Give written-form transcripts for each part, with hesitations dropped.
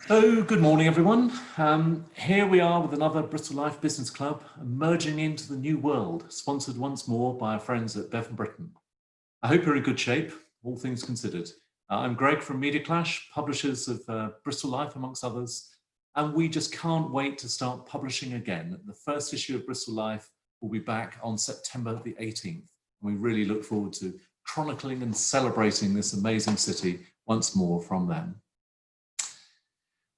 So, good morning, everyone. Here we are with another Bristol Life Business Club, emerging into the new world, sponsored once more by our friends at Bevan Britain. I hope you're in good shape, all things considered. I'm Greg from Media Clash, publishers of Bristol Life, amongst others, and we just can't wait to start publishing again. The first issue of Bristol Life will be back on September the 18th, and we really look forward to chronicling and celebrating this amazing city once more from them.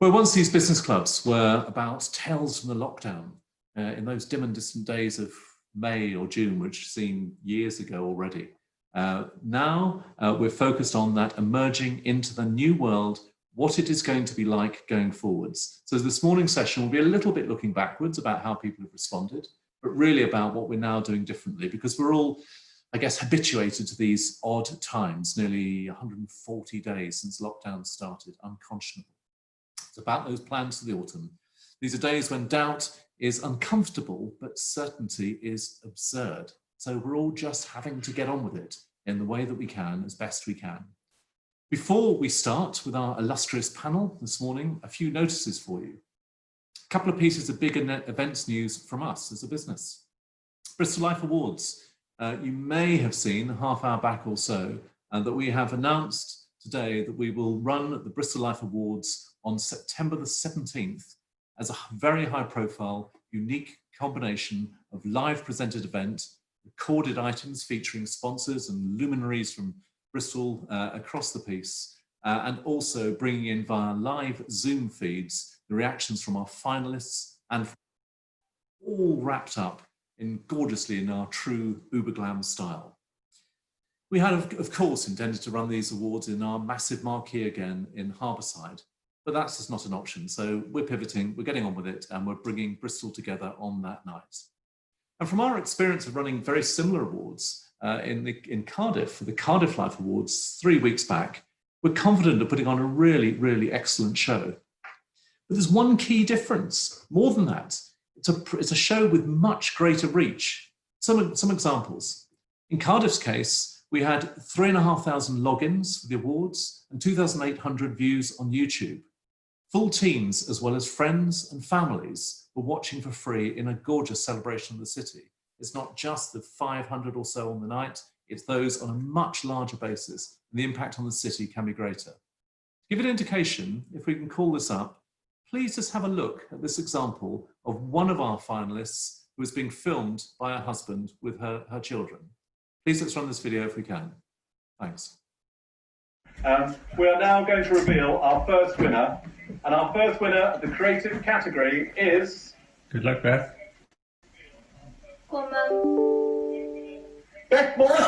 Well, once these business clubs were about tales from the lockdown in those dim and distant days of May or June, which seem years ago already. Now we're focused on that emerging into the new world, what it is going to be like going forwards. So this morning's session will be a little bit looking backwards about how people have responded, but really about what we're now doing differently, because we're all, I guess, habituated to these odd times, nearly 140 days since lockdown started, unconscionable. It's about those plans for the autumn. These are days when doubt is uncomfortable, but certainty is absurd. So we're all just having to get on with it in the way that we can, as best we can. Before we start with our illustrious panel this morning, a few notices for you. A couple of pieces of big events news from us as a business. Bristol Life Awards. You may have seen a half hour back or so that we have announced today that we will run the Bristol Life Awards on September the 17th as a very high profile, unique combination of live presented event, recorded items featuring sponsors and luminaries from Bristol across the piece, and also bringing in via live Zoom feeds the reactions from our finalists, and all wrapped up gorgeously in our true uber glam style. We had, of course, intended to run these awards in our massive marquee again in Harbourside, but that's just not an option. So we're pivoting, we're getting on with it, and we're bringing Bristol together on that night. And from our experience of running very similar awards in Cardiff, for the Cardiff Life Awards 3 weeks back, we're confident of putting on a really, really excellent show. But there's one key difference. More than that, it's a show with much greater reach. Some examples. In Cardiff's case, we had 3,500 logins for the awards and 2,800 views on YouTube. Full teams, as well as friends and families, were watching for free in a gorgeous celebration of the city. It's not just the 500 or so on the night, it's those on a much larger basis, and the impact on the city can be greater. To give an indication, if we can call this up, please just have a look at this example of one of our finalists who is being filmed by her husband with her children. Please let's run this video if we can. Thanks. We are now going to reveal our first winner, and our first winner of the creative category is... Good luck, Beth. Go on, Mum. Beth Morris.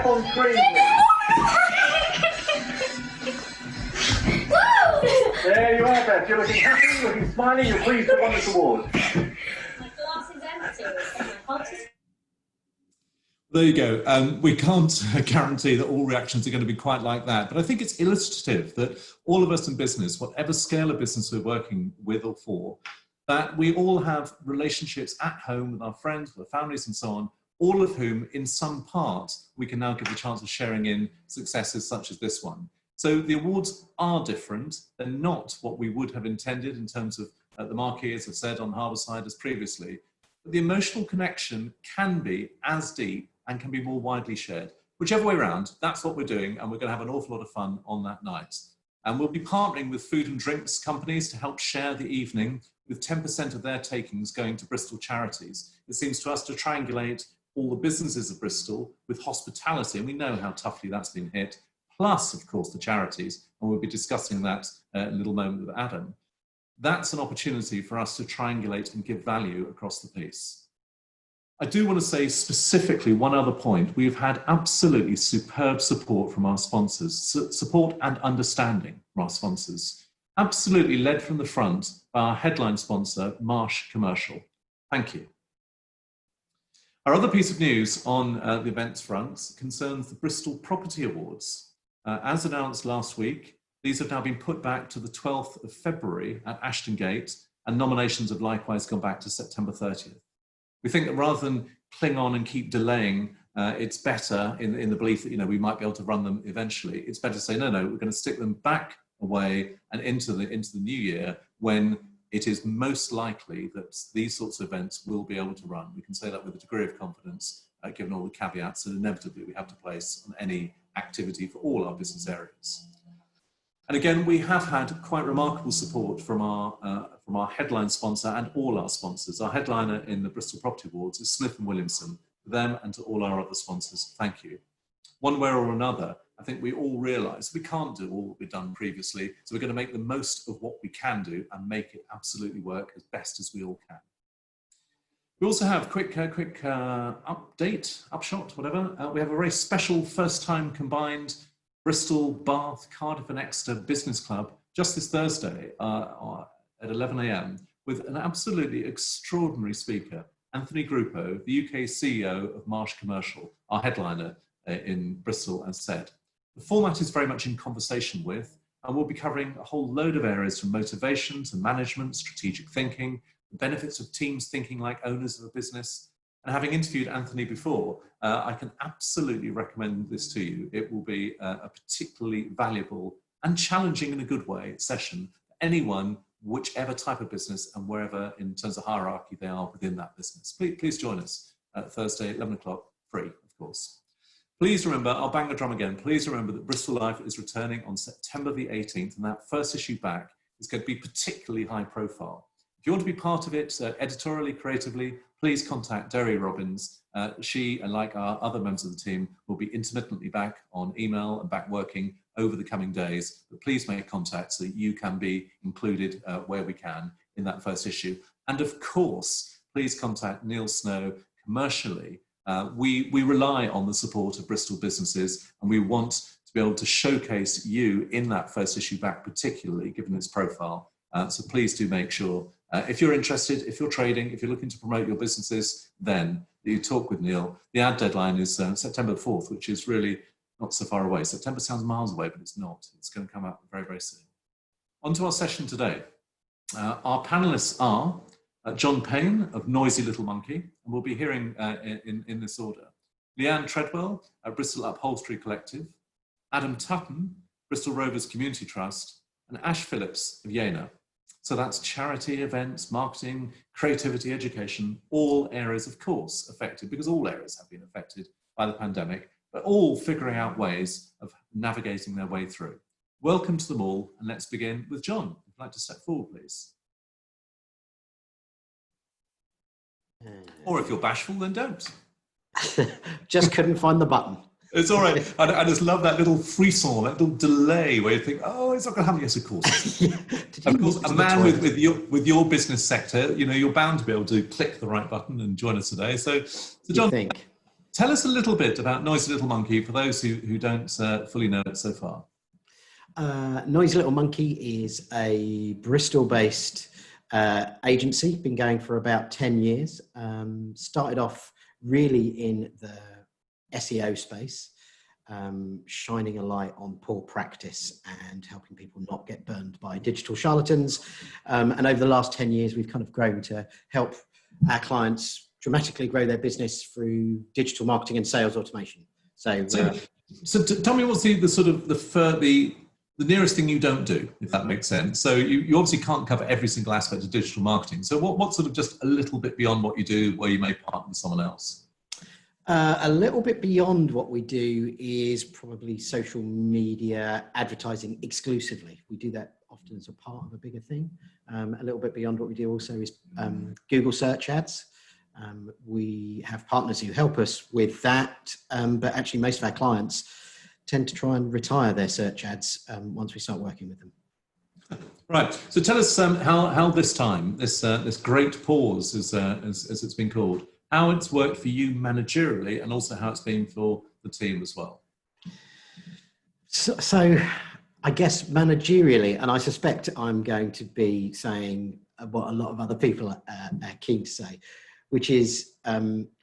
On screen. There you are, Beth. You're looking happy, looking smiling, you're pleased to win this award. My glass is empty. There you go. We can't guarantee that all reactions are going to be quite like that, but I think it's illustrative that all of us in business, whatever scale of business we're working with or for, that we all have relationships at home with our friends, with our families and so on, all of whom, in some part, we can now give the chance of sharing in successes such as this one. So the awards are different. They're not what we would have intended in terms of the marquee, as I've said, on Harbourside as previously. But the emotional connection can be as deep and can be more widely shared. Whichever way around, that's what we're doing, and we're going to have an awful lot of fun on that night. And we'll be partnering with food and drinks companies to help share the evening, with 10% of their takings going to Bristol charities. It seems to us to triangulate all the businesses of Bristol with hospitality, and we know how toughly that's been hit, plus, of course, the charities, and we'll be discussing that in a little moment with Adam. That's an opportunity for us to triangulate and give value across the piece. I do want to say specifically one other point. We've had absolutely superb support from our sponsors, support and understanding from our sponsors, absolutely led from the front by our headline sponsor, Marsh Commercial. Thank you. Our other piece of news on the events front concerns the Bristol Property Awards. As announced last week, these have now been put back to the 12th of February at Ashton Gate, and nominations have likewise gone back to September 30th. We think that rather than cling on and keep delaying, it's better in the belief that we might be able to run them eventually. It's better to say, no, we're going to stick them back away and into the new year when it is most likely that these sorts of events will be able to run. We can say that with a degree of confidence, given all the caveats that inevitably we have to place on any activity for all our business areas. And again, we have had quite remarkable support from our headline sponsor and all our sponsors. Our headliner in the Bristol Property Awards is Smith & Williamson. To them and to all our other sponsors, thank you. One way or another, I think we all realise we can't do all that we've done previously, so we're going to make the most of what we can do and make it absolutely work as best as we all can. We also have quick upshot, whatever. We have a very special first-time combined Bristol, Bath, Cardiff and Exeter Business Club just this Thursday at 11 a.m. with an absolutely extraordinary speaker, Anthony Gruppo, the UK CEO of Marsh Commercial, our headliner in Bristol, as said. The format is very much in conversation with, and we'll be covering a whole load of areas from motivation to management, strategic thinking, the benefits of teams thinking like owners of a business. And having interviewed Anthony before, I can absolutely recommend this to you. It will be a particularly valuable and challenging in a good way session for anyone, whichever type of business and wherever in terms of hierarchy they are within that business. Please join us Thursday, 11 o'clock, free, of course. Please remember, I'll bang the drum again, please remember that Bristol Life is returning on September the 18th, and that first issue back is going to be particularly high profile. If you want to be part of it editorially, creatively, please contact Derry Robbins. She, and like our other members of the team, will be intermittently back on email and back working over the coming days. But please make contact so that you can be included where we can in that first issue. And of course, please contact Neil Snow commercially. We rely on the support of Bristol businesses, and we want to be able to showcase you in that first issue back, particularly given its profile. So please do make sure, if you're interested, if you're trading, if you're looking to promote your businesses, then you talk with Neil. The ad deadline is September 4th, which is really not so far away. September sounds miles away, but it's not. It's going to come out very, very soon. On to our session today. Our panellists are John Payne of Noisy Little Monkey, and we'll be hearing in this order. Leigh-Anne Treadwell at Bristol Upholstery Collective, Adam Tutton, Bristol Rovers Community Trust, and Ash Phillips of Yena. So that's charity, events, marketing, creativity, education, all areas, of course, affected, because all areas have been affected by the pandemic, but all figuring out ways of navigating their way through. Welcome to them all, and let's begin with John. If you'd like to step forward, please. Or if you're bashful, then don't. Just couldn't find the button. It's all right. I just love that little frisson, that little delay where you think, oh, it's not going to happen. Yes, of course. Of course, a man with your business sector, you're bound to be able to click the right button and join us today. So John, tell us a little bit about Noisy Little Monkey for those who don't fully know it so far. Noisy Little Monkey is a Bristol-based agency, been going for about 10 years. Started off really in the SEO space, shining a light on poor practice and helping people not get burned by digital charlatans. And over the last 10 years, we've kind of grown to help our clients dramatically grow their business through digital marketing and sales automation. So tell me what's the nearest thing you don't do, if that makes sense. So you obviously can't cover every single aspect of digital marketing. So what sort of just a little bit beyond what you do where you may partner with someone else? A little bit beyond what we do is probably social media advertising exclusively. We do that often as a part of a bigger thing. A little bit beyond what we do also is Google search ads. We have partners who help us with that, but actually most of our clients tend to try and retire their search ads once we start working with them. Right. So tell us how this time, this great pause, as it's been called, how it's worked for you managerially, and also how it's been for the team as well. So I guess managerially, and I suspect I'm going to be saying what a lot of other people are keen to say, which is, I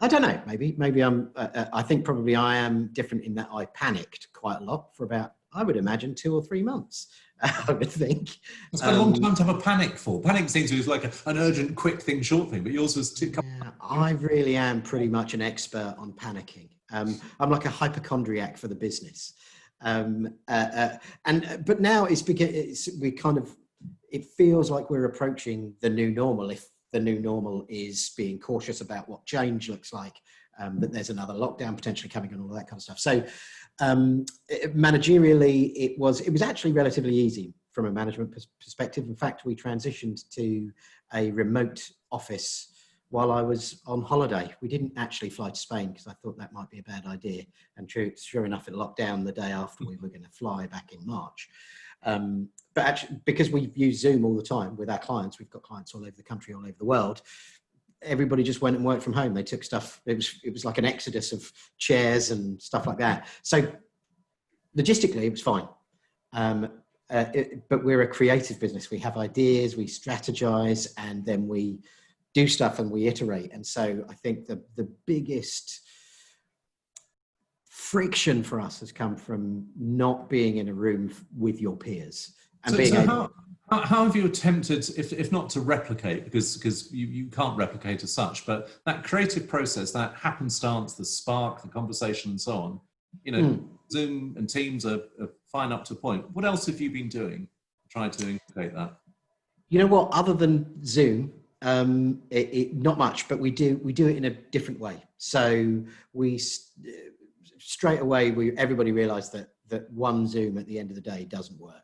don't know, maybe I think probably I am different in that I panicked quite a lot for about, I would imagine, 2 or 3 months, I would think. It's quite a long time to have a panic for. Panic seems to be like an urgent, quick thing, short thing, but yours was Yeah, I really am pretty much an expert on panicking. I'm like a hypochondriac for the business. But now it feels like we're approaching the new normal. If the new normal is being cautious about what change looks like, that there's another lockdown potentially coming and all that kind of stuff. So managerially, it was actually relatively easy from a management perspective. In fact, we transitioned to a remote office while I was on holiday. We didn't actually fly to Spain because I thought that might be a bad idea. And sure enough, it locked down the day after we were going to fly back in March. But actually, because we use Zoom all the time with our clients, we've got clients all over the country, all over the world. Everybody just went and worked from home. They took stuff. It was like an exodus of chairs and stuff like that. So logistically, it was fine. But we're a creative business. We have ideas, we strategize, and then we do stuff and we iterate. And so I think the biggest friction for us has come from not being in a room with your peers and how have you attempted, if not to replicate, because you can't replicate as such, but that creative process, that happenstance, the spark, the conversation and so on, Zoom and Teams are fine up to a point. What else have you been doing to try to integrate that? You know what, other than Zoom, not much, but we do it in a different way. So we straight away, everybody realized that one Zoom at the end of the day doesn't work.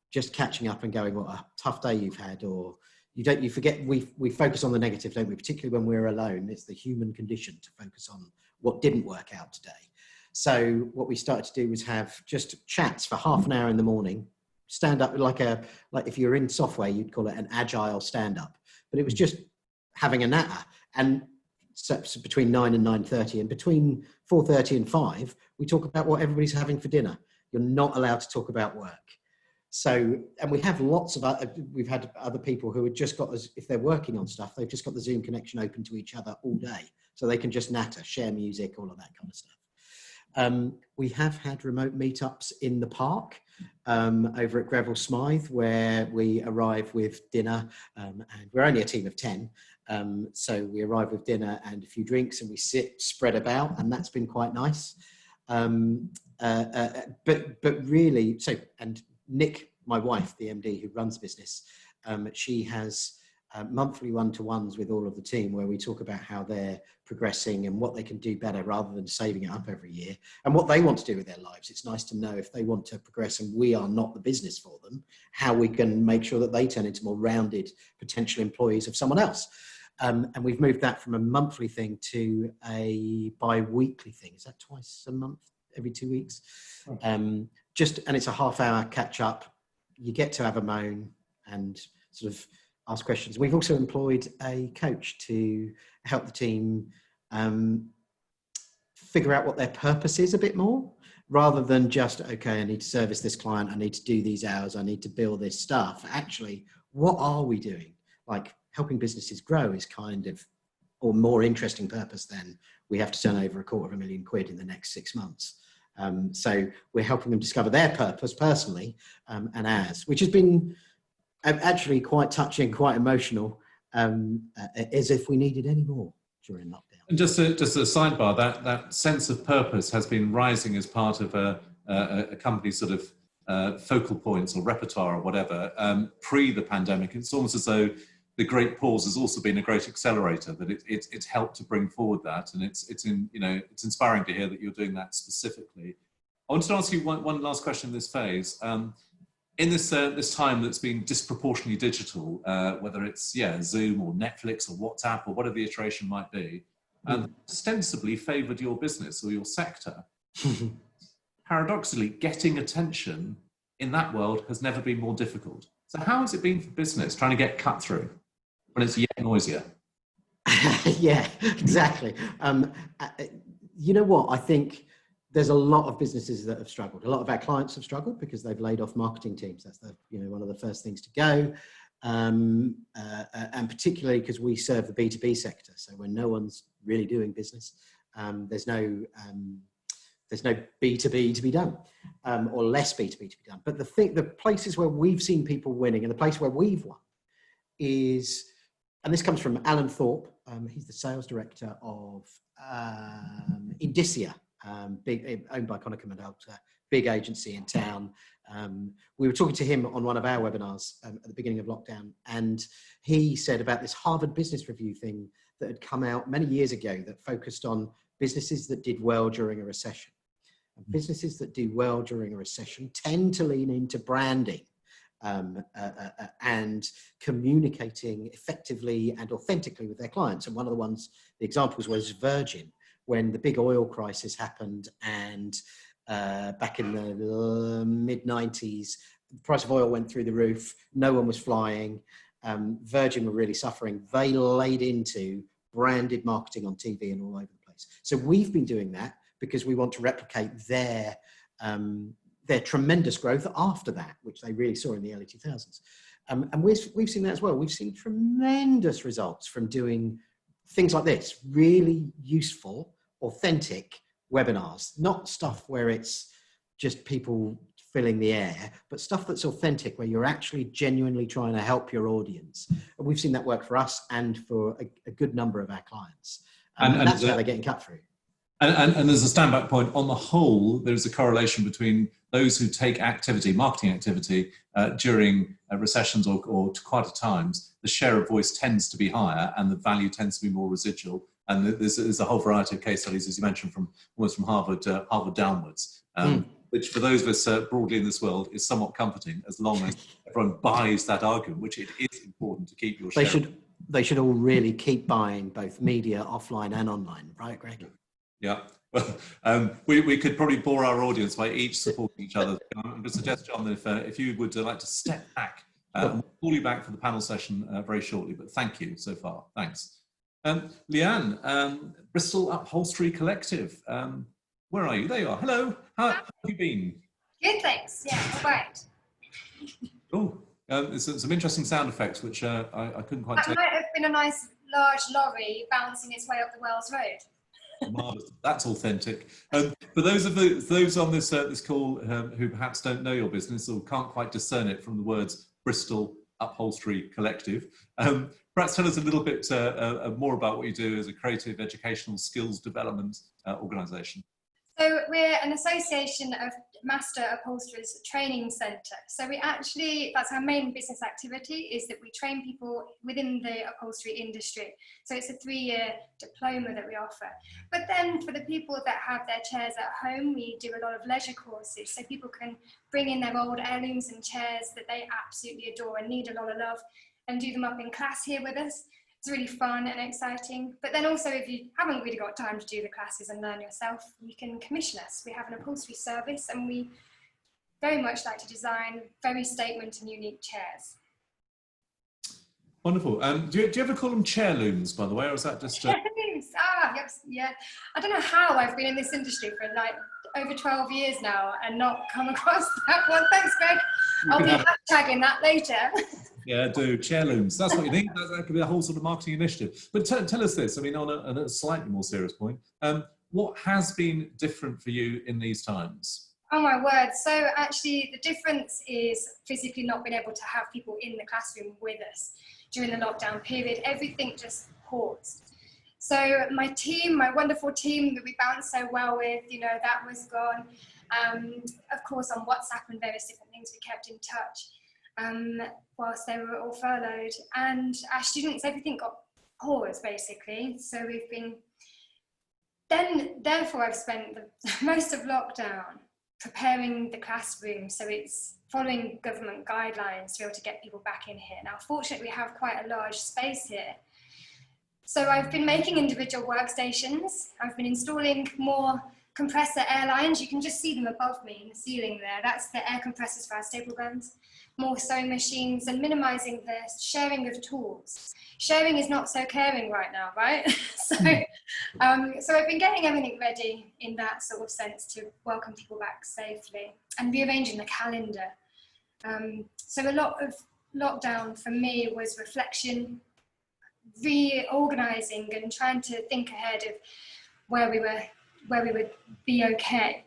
Just catching up and going, what a tough day you've had, or you forget, we focus on the negative, don't we? Particularly when we're alone. It's the human condition to focus on what didn't work out today. So what we started to do was have just chats for half an hour in the morning, stand up like if you're in software, you'd call it an agile stand up, but it was just having a natter. And so between 9 and 9:30, and between 4:30 and 5, we talk about what everybody's having for dinner. You're not allowed to talk about work. So, and we have we've had other people who have just got, if they're working on stuff, they've just got the Zoom connection open to each other all day. So they can just natter, share music, all of that kind of stuff. We have had remote meetups in the park over at Greville Smythe, where we arrive with dinner, and we're only a team of 10. So we arrive with dinner and a few drinks, and we sit spread about, and that's been quite nice. But really, and Nick, my wife, the MD who runs the business, she has monthly one-to-ones with all of the team where we talk about how they're progressing and what they can do better rather than saving it up every year, and what they want to do with their lives. It's nice to know if they want to progress and we are not the business for them, how we can make sure that they turn into more rounded potential employees of someone else. And we've moved that from a monthly thing to a bi-weekly thing. Is that twice a month, every 2 weeks? And it's a half-hour catch-up. You get to have a moan and sort of ask questions. We've also employed a coach to help the team figure out what their purpose is a bit more, rather than just, okay, I need to service this client, I need to do these hours, I need to bill this stuff. Actually, what are we doing? Like, helping businesses grow is kind of, or more interesting purpose than we have to turn over £250,000 in the next 6 months. So we're helping them discover their purpose personally, and ours, which has been actually quite touching, quite emotional, as if we needed any more during lockdown. And just a sidebar, that sense of purpose has been rising as part of a company's sort of focal points or repertoire or whatever pre the pandemic. It's almost as though the great pause has also been a great accelerator, that it's helped to bring forward that, and it's inspiring to hear that you're doing that specifically. I wanted to ask you one last question in this phase. In this time that's been disproportionately digital, whether it's Zoom or Netflix or WhatsApp or whatever the iteration might be, ostensibly favoured your business or your sector. Paradoxically, getting attention in that world has never been more difficult. So how has it been for business trying to get cut through when it's yet noisier? Yeah, exactly. You know what? I think there's a lot of businesses that have struggled. A lot of our clients have struggled because they've laid off marketing teams. That's one of the first things to go. and particularly because we serve the B2B sector. So when no one's really doing business, there's no B2B to be done, or less B2B to be done. But the places where we've seen people winning, and the place where we've won is, and this comes from Alan Thorpe, he's the sales director of Indicia, owned by Konica Minolta, big agency in town. We were talking to him on one of our webinars at the beginning of lockdown, and he said about this Harvard Business Review thing that had come out many years ago that focused on businesses that did well during a recession. And businesses that do well during a recession tend to lean into branding and communicating effectively and authentically with their clients. And one of the examples was Virgin, when the big oil crisis happened, and back in the mid-90s, the price of oil went through the roof, no one was flying, Virgin were really suffering. They laid into branded marketing on TV and all over the place. So we've been doing that because we want to replicate their tremendous growth after that, which they really saw in the early 2000s. And we've seen that as well. We've seen tremendous results from doing things like this, really useful, authentic webinars, not stuff where it's just people filling the air, but stuff that's authentic, where you're actually genuinely trying to help your audience. And we've seen that work for us and for a good number of our clients. And that's how they're getting cut through. And there's a standback point. On the whole, there's a correlation between those who take activity, marketing activity, during recessions or quieter times. The share of voice tends to be higher, and the value tends to be more residual. And there's a whole variety of case studies, as you mentioned, almost from Harvard downwards, which for those of us broadly in this world is somewhat comforting, as long as everyone buys that argument, which it is important to keep your share. They should all really keep buying both media, offline and online, right, Greg? Yeah, well, we could probably bore our audience by each supporting each other. I'm going to suggest, John, that if you would like to step back, we'll call you back for the panel session very shortly, but thank you so far. Thanks. Leigh-Anne, Bristol Upholstery Collective. Where are you? There you are. Hello. How have you been? Good, thanks. Yeah, all right. Oh, there's some interesting sound effects, which I couldn't quite That might have been a nice large lorry bouncing its way up the Wells Road. Marvelous. That's authentic. For those on this call who perhaps don't know your business or can't quite discern it from the words Bristol Upholstery Collective, perhaps tell us a little bit more about what you do as a creative educational skills development organisation. So we're an association of master upholsterers training centre. So that's our main business activity, is that we train people within the upholstery industry. So it's a 3-year diploma that we offer. But then for the people that have their chairs at home, we do a lot of leisure courses. So people can bring in their old heirlooms and chairs that they absolutely adore and need a lot of love, and do them up in class here with us. It's really fun and exciting. But then also, if you haven't really got time to do the classes and learn yourself, you can commission us. We have an upholstery service, and we very much like to design very statement and unique chairs. Wonderful. Do you ever call them chair looms, by the way, or is that just... Chair looms, yes, yeah. I don't know how I've been in this industry for like over 12 years now and not come across that one. Thanks, Greg. I'll be hashtagging that later. Yeah, do chair looms. That's what you need. That could be a whole sort of marketing initiative. But tell us this. I mean, on a slightly more serious point, what has been different for you in these times? Oh my word. So actually the difference is physically not being able to have people in the classroom with us during the lockdown period. Everything just paused. So my team, my wonderful team that we bounced so well with, that was gone. Of course, on WhatsApp and various different things, we kept in touch whilst they were all furloughed. And our students, everything got paused basically. So we've been, therefore I've spent most of lockdown preparing the classroom. So it's following government guidelines to be able to get people back in here. Now, fortunately, we have quite a large space here. So I've been making individual workstations. I've been installing more compressor air lines. You can just see them above me in the ceiling there. That's the air compressors for our staple guns. More sewing machines, and minimising the sharing of tools. Sharing is not so caring right now, right? So I've been getting everything ready in that sort of sense to welcome people back safely, and rearranging the calendar. So a lot lockdown for me was reflection, reorganizing and trying to think ahead of where we would be okay.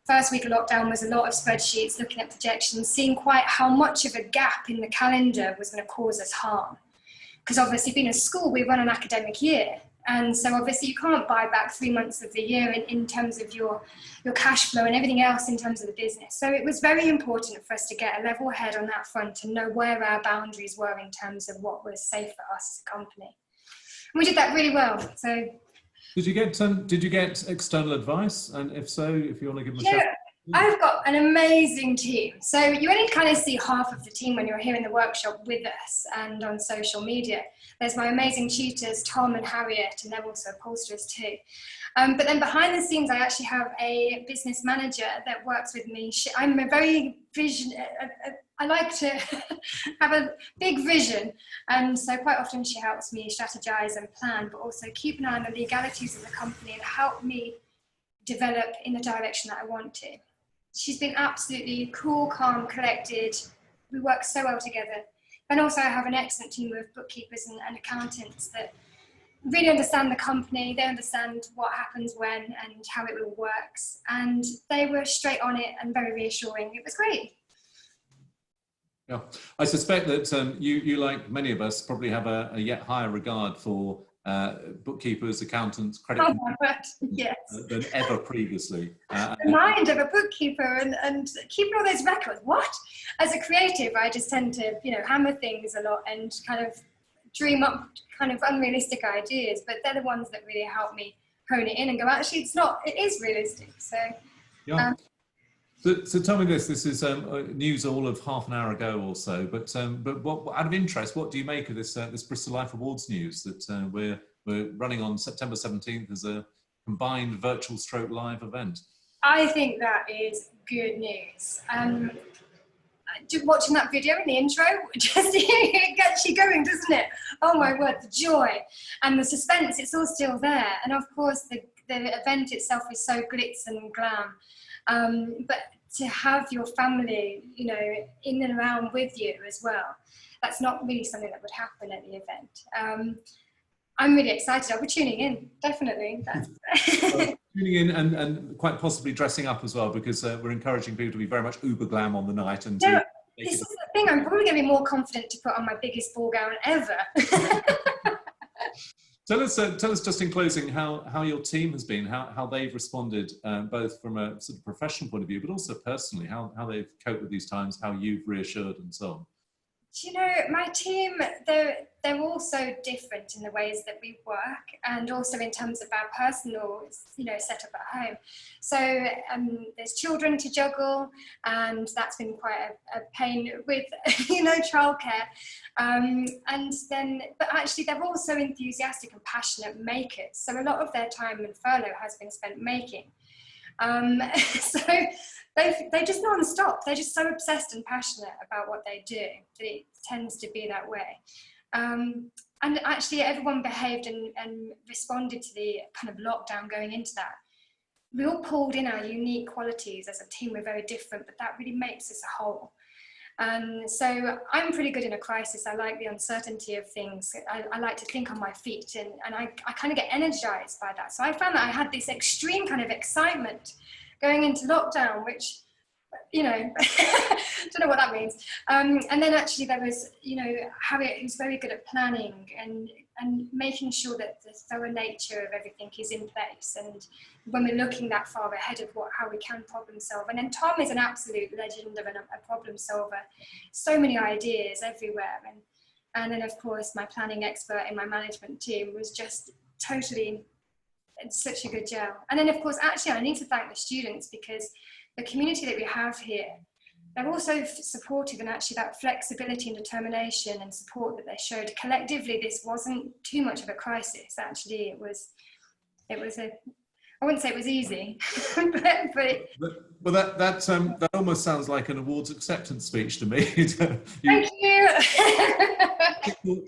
First week of lockdown was a lot of spreadsheets, looking at projections, seeing quite how much of a gap in the calendar was going to cause us harm. Because obviously being a school, we run an academic year. And so obviously you can't buy back 3 months of the year in terms of your cash flow and everything else in terms of the business. So it was very important for us to get a level head on that front and know where our boundaries were in terms of what was safe for us as a company. And we did that really well. So did you get external advice? And if so, if you want to give them a shout. I've got an amazing team. So you only kind of see half of the team when you're here in the workshop with us and on social media. There's my amazing tutors, Tom and Harriet, and they're also upholsterers too. But then behind the scenes, I actually have a business manager that works with me. I'm a very I like to have a big vision. And so quite often she helps me strategize and plan, but also keep an eye on the legalities of the company and help me develop in the direction that I want to. She's been absolutely cool, calm, collected. We work so well together. And also I have an excellent team of bookkeepers and accountants that really understand the company. They understand what happens when and how it all works. And they were straight on it and very reassuring. It was great. Yeah, I suspect that you, like many of us, probably have a yet higher regard for bookkeepers, accountants, credit yes. than ever previously. The mind of a bookkeeper and keeping all those records. What? As a creative, I just tend to, hammer things a lot and kind of dream up kind of unrealistic ideas, but they're the ones that really help me hone it in and go, actually, it is realistic. So, yeah. So tell me this is news all of half an hour ago or so, but what, out of interest, what do you make of this Bristol Life Awards news that we're running on September 17th as a combined virtual stroke live event? I think that is good news. Watching that video in the intro, it gets you going, doesn't it? Oh my word, the joy and the suspense, it's all still there. And of course, the event itself is so glitz and glam. But to have your family, in and around with you as well, that's not really something that would happen at the event. I'm really excited. I'll be tuning in, definitely. Tuning in and quite possibly dressing up as well, because we're encouraging people to be very much uber glam on the night. And this is the thing. I'm probably going to be more confident to put on my biggest ball gown ever. Tell us just in closing how your team has been, how they've responded, both from a sort of professional point of view, but also personally, how they've coped with these times, how you've reassured and so on. My team, they're all so different in the ways that we work and also in terms of our personal, setup at home. So there's children to juggle, and that's been quite a pain with, childcare. But actually they're all so enthusiastic and passionate makers. So a lot of their time in furlough has been spent making. So they just non-stop. They're just so obsessed and passionate about what they do that it tends to be that way. And actually everyone behaved and responded to the kind of lockdown going into that. We all pulled in our unique qualities as a team. We're very different, but that really makes us a whole. So I'm pretty good in a crisis. I like the uncertainty of things. I like to think on my feet, and I kind of get energized by that. So I found that I had this extreme kind of excitement going into lockdown, which, don't know what that means. And then actually there was, Harriet, who's very good at planning and making sure that the thorough nature of everything is in place. And when we're looking that far ahead of how we can problem solve. And then Tom is an absolute legend of a problem solver. So many ideas everywhere. And then of course, my planning expert in my management team was just totally such a good gel. And then of course, actually I need to thank the students, because the community that we have here, they're also supportive, and actually that flexibility and determination and support that they showed collectively, this wasn't too much of a crisis. Actually, it was I wouldn't say it was easy, but that almost sounds like an awards acceptance speech to me. Thank you.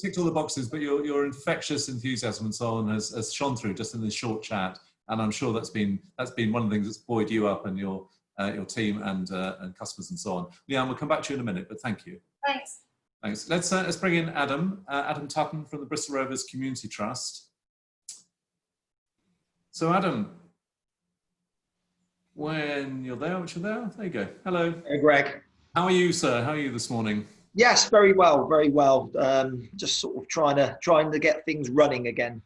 Ticked all the boxes, but your infectious enthusiasm and so on has shone through just in this short chat, and I'm sure that's been one of the things that's buoyed you up and your your team and customers and so on. Leigh-Anne, we'll come back to you in a minute, but thank you. Thanks. Thanks. Let's bring in Adam Tutton from the Bristol Rovers Community Trust. So Adam, when you're there, there you go. Hello. Hey, Greg. How are you, sir? How are you this morning? Yes, very well, very well. Just sort of trying to get things running again.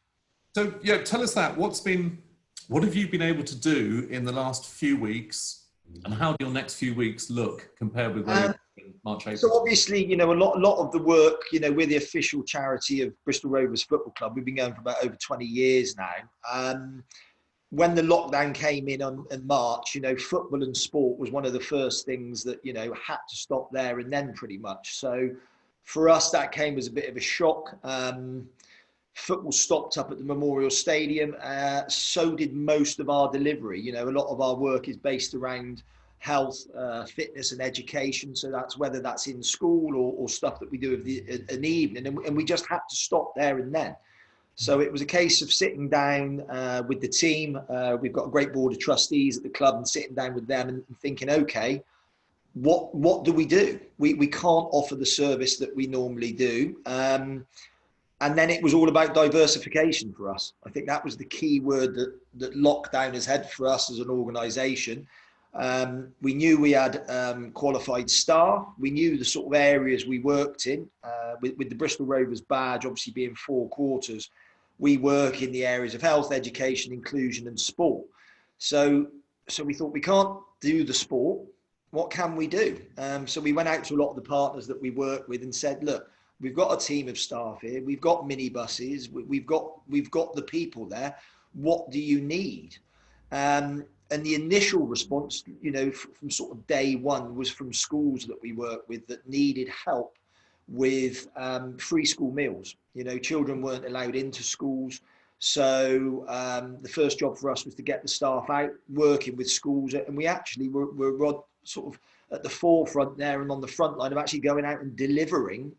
So yeah, tell us that. What have you been able to do in the last few weeks, and how do your next few weeks look compared with where you were in March, April? So obviously, you know, a lot of the work, you know, we're the official charity of Bristol Rovers Football Club. We've been going for about over 20 years now. When the lockdown came in March, you know, football and sport was one of the first things that, you know, had to stop there and then pretty much. So for us, that came as a bit of a shock. Football stopped up at the Memorial Stadium. So did most of our delivery. You know, a lot of our work is based around health, fitness and education. So that's whether that's in school or stuff that we do in the evening. And we just had to stop there and then. So it was a case of sitting down with the team. We've got a great board of trustees at the club, and sitting down with them and thinking, okay, what do we do? We can't offer the service that we normally do. And then it was all about diversification for us. I think that was the key word that lockdown has had for us as an organisation. We knew we had qualified staff. We knew the sort of areas we worked in. With the Bristol Rovers badge obviously being 4 quarters, we work in the areas of health, education, inclusion and sport. So we thought, we can't do the sport. What can we do? So we went out to a lot of the partners that we work with and said, look, we've got a team of staff here. We've got minibuses. We've got the people there. What do you need? And the initial response, you know, from sort of day one was from schools that we work with that needed help with free school meals. You know, children weren't allowed into schools. So the first job for us was to get the staff out working with schools. And we actually were sort of at the forefront there and on the front line of actually going out and delivering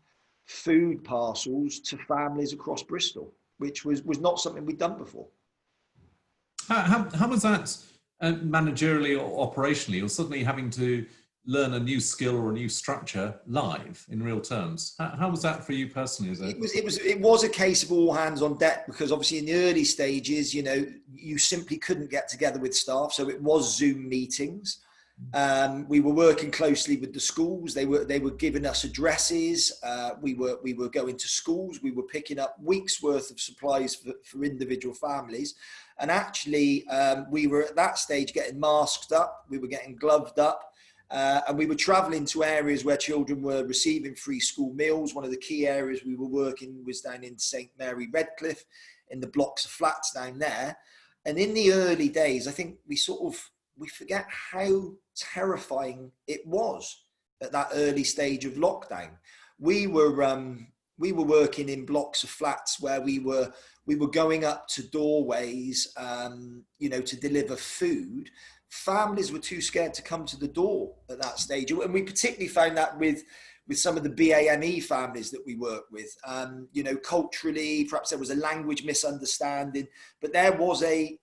food parcels to families across Bristol, which was not something we'd done before. How was that managerially or operationally? You're suddenly having to learn a new skill or a new structure live in real terms. How was that for you personally? It was a case of all hands on deck, because obviously in the early stages, you know, you simply couldn't get together with staff. So it was Zoom meetings. We were working closely with the schools. They were giving us addresses. We were going to schools. We were picking up weeks worth of supplies for individual families. And actually, we were at that stage getting masked up. We were getting gloved up. And we were travelling to areas where children were receiving free school meals. One of the key areas we were working was down in St Mary Redcliffe, in the blocks of flats down there. And in the early days, I think we forget how terrifying it was at that early stage of lockdown. We were working in blocks of flats where we were going up to doorways, you know, to deliver food. Families were too scared to come to the door at that stage. And we particularly found that with some of the BAME families that we work with. You know, culturally, perhaps there was a language misunderstanding, but there was a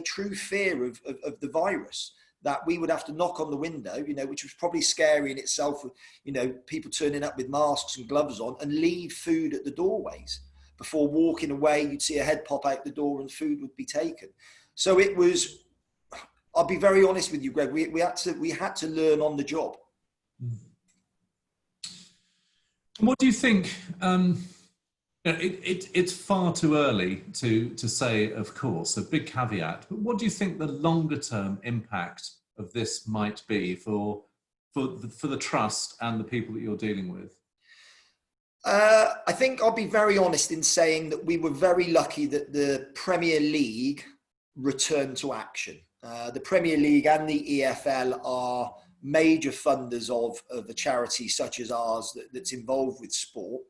true fear of the virus, that we would have to knock on the window, you know, which was probably scary in itself, you know, people turning up with masks and gloves on, and leave food at the doorways. Before walking away, you'd see a head pop out the door and food would be taken. So it was, I'll be very honest with you, Greg, we had to learn on the job. What do you think? It's far too early to say, of course, a big caveat. But what do you think the longer term impact of this might be for the trust and the people that you're dealing with? I think I'll be very honest in saying that we were very lucky that the Premier League returned to action. The Premier League and the EFL are major funders of a charity such as ours that's involved with sport.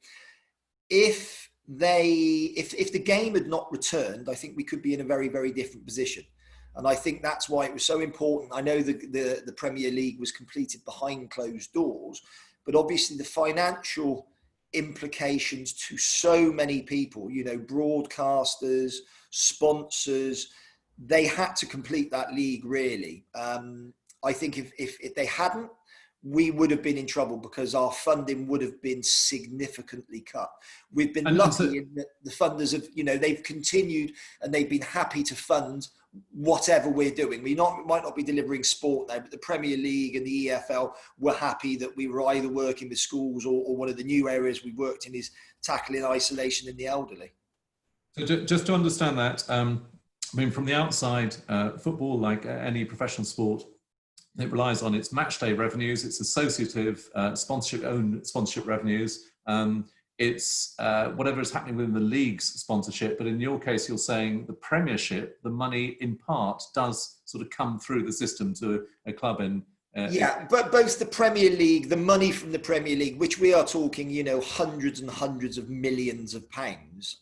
If the game had not returned, I think we could be in a very, very different position. And I think that's why it was so important. I know the Premier League was completed behind closed doors, but obviously the financial implications to so many people, you know, broadcasters, sponsors, they had to complete that league really. I think if they hadn't, we would have been in trouble because our funding would have been significantly cut. We've been lucky in that the funders have, they've continued and they've been happy to fund whatever we're doing. We might not be delivering sport now, but the Premier League and the EFL were happy that we were either working with schools or one of the new areas we worked in is tackling isolation in the elderly. So just to understand that, from the outside, football, like any professional sport, it relies on its match day revenues, its associative owned sponsorship revenues. It's whatever is happening within the league's sponsorship. But in your case, you're saying the Premiership, the money in part does sort of come through the system to a club in. But both the Premier League, the money from the Premier League, which we are talking, hundreds and hundreds of millions of pounds,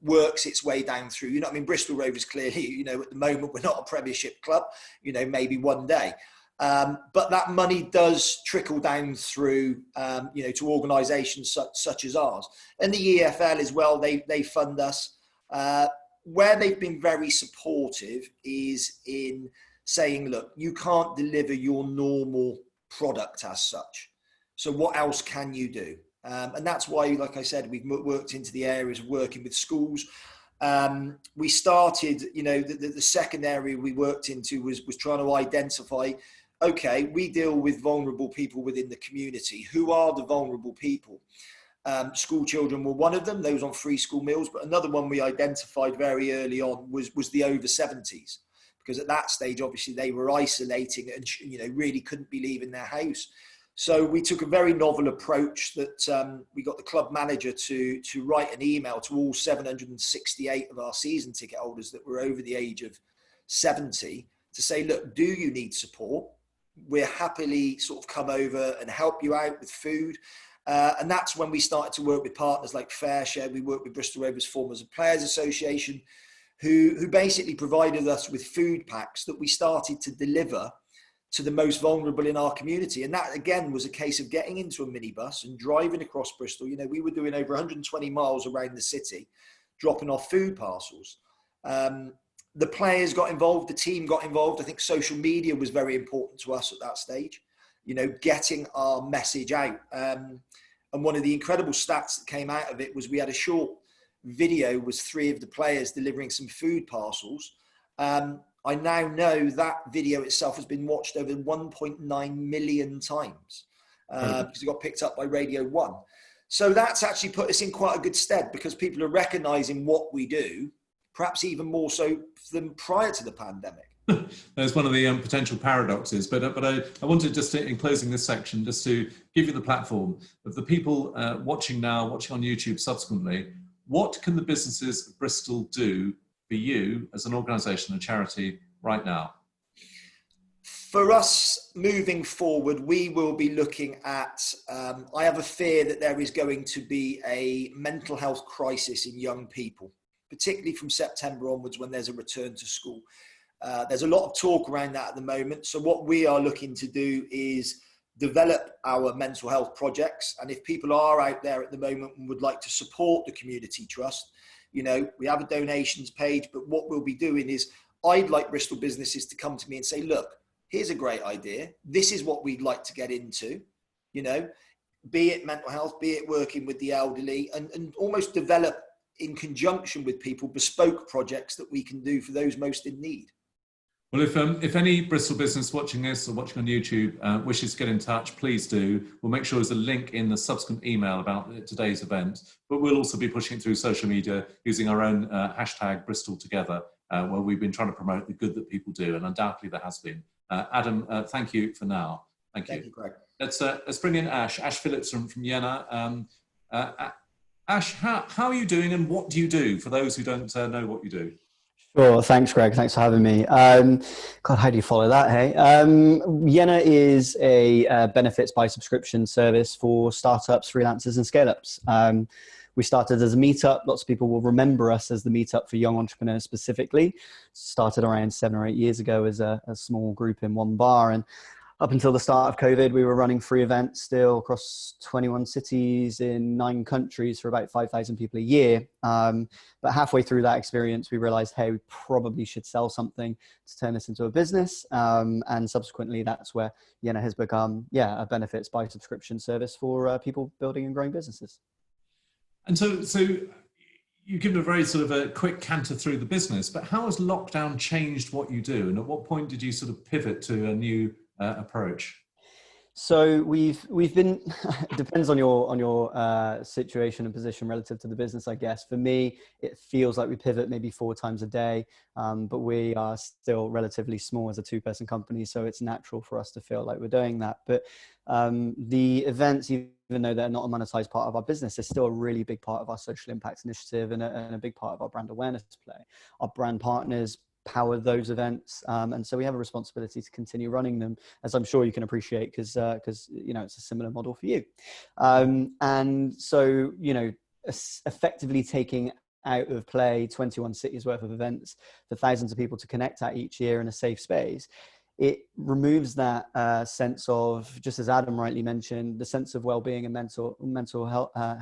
works its way down through. Bristol Rovers clearly, at the moment we're not a Premiership club. Maybe one day. But that money does trickle down through, to organisations such as ours. And the EFL as well, they fund us. Where they've been very supportive is in saying, look, you can't deliver your normal product as such. So what else can you do? And that's why, like I said, we've worked into the areas of working with schools. We started, the second area we worked into was trying to identify, okay, we deal with vulnerable people within the community. Who are the vulnerable people? School children were one of them, those on free school meals. But another one we identified very early on was the over 70s. Because at that stage, obviously, they were isolating and, really couldn't be leaving their house. So we took a very novel approach that we got the club manager to write an email to all 768 of our season ticket holders that were over the age of 70 to say, look, do you need support? We're happily sort of come over and help you out with food. And that's when we started to work with partners like FareShare. We worked with Bristol Rovers Formers and Players Association, who basically provided us with food packs that we started to deliver to the most vulnerable in our community. And that, again, was a case of getting into a minibus and driving across Bristol. We were doing over 120 miles around the city, dropping off food parcels. The players got involved, the team got involved. I think social media was very important to us at that stage, getting our message out. And one of the incredible stats that came out of it was we had a short video was 3 of the players delivering some food parcels. I now know that video itself has been watched over 1.9 million times because it got picked up by Radio 1. So that's actually put us in quite a good stead because people are recognising what we do, perhaps even more so than prior to the pandemic. There's one of the potential paradoxes, but I wanted just to, in closing this section, just to give you the platform of the people watching now, watching on YouTube subsequently. What can the businesses of Bristol do for you as an organisation and charity right now? For us moving forward, we will be looking at, I have a fear that there is going to be a mental health crisis in young people, particularly from September onwards when there's a return to school. There's a lot of talk around that at the moment. So what we are looking to do is develop our mental health projects. And if people are out there at the moment and would like to support the community trust, we have a donations page, but what we'll be doing is I'd like Bristol businesses to come to me and say, look, here's a great idea. This is what we'd like to get into, be it mental health, be it working with the elderly and almost develop in conjunction with people bespoke projects that we can do for those most in need. Well, if any Bristol business watching this or watching on YouTube wishes to get in touch, please do. We'll make sure there's a link in the subsequent email about today's event, but we'll also be pushing it through social media using our own hashtag Bristol Together, where we've been trying to promote the good that people do, and undoubtedly there has been. Adam, thank you for now. Thank you. Thank you, Greg. Let's bring in Ash Phillips from Yena. Ash, how are you doing and what do you do for those who don't know what you do? Sure, thanks Greg, thanks for having me. God, how do you follow that, hey? Yena is a benefits by subscription service for startups, freelancers and scale-ups. We started as a meetup. Lots of people will remember us as the meetup for young entrepreneurs specifically. Started around 7 or 8 years ago as a small group in one bar. And Up until the start of COVID, we were running free events still across 21 cities in 9 countries for about 5,000 people a year. But halfway through that experience, we realized, hey, we probably should sell something to turn this into a business. And subsequently, that's where Yena has become, a benefits by subscription service for people building and growing businesses. And so you've given a very sort of a quick canter through the business, but how has lockdown changed what you do? And at what point did you sort of pivot to a new approach? So we've been, it depends on your situation and position relative to the business, I guess. For me, it feels like we pivot maybe 4 times a day, but we are still relatively small as a 2-person company. So it's natural for us to feel like we're doing that. But the events, even though they're not a monetized part of our business, is still a really big part of our social impact initiative and a big part of our brand awareness play. Our brand partners power those events, and so we have a responsibility to continue running them, as I'm sure you can appreciate, because it's a similar model for you. And so effectively taking out of play 21 cities worth of events for thousands of people to connect at each year in a safe space, it removes that sense of, just as Adam rightly mentioned, the sense of well-being and mental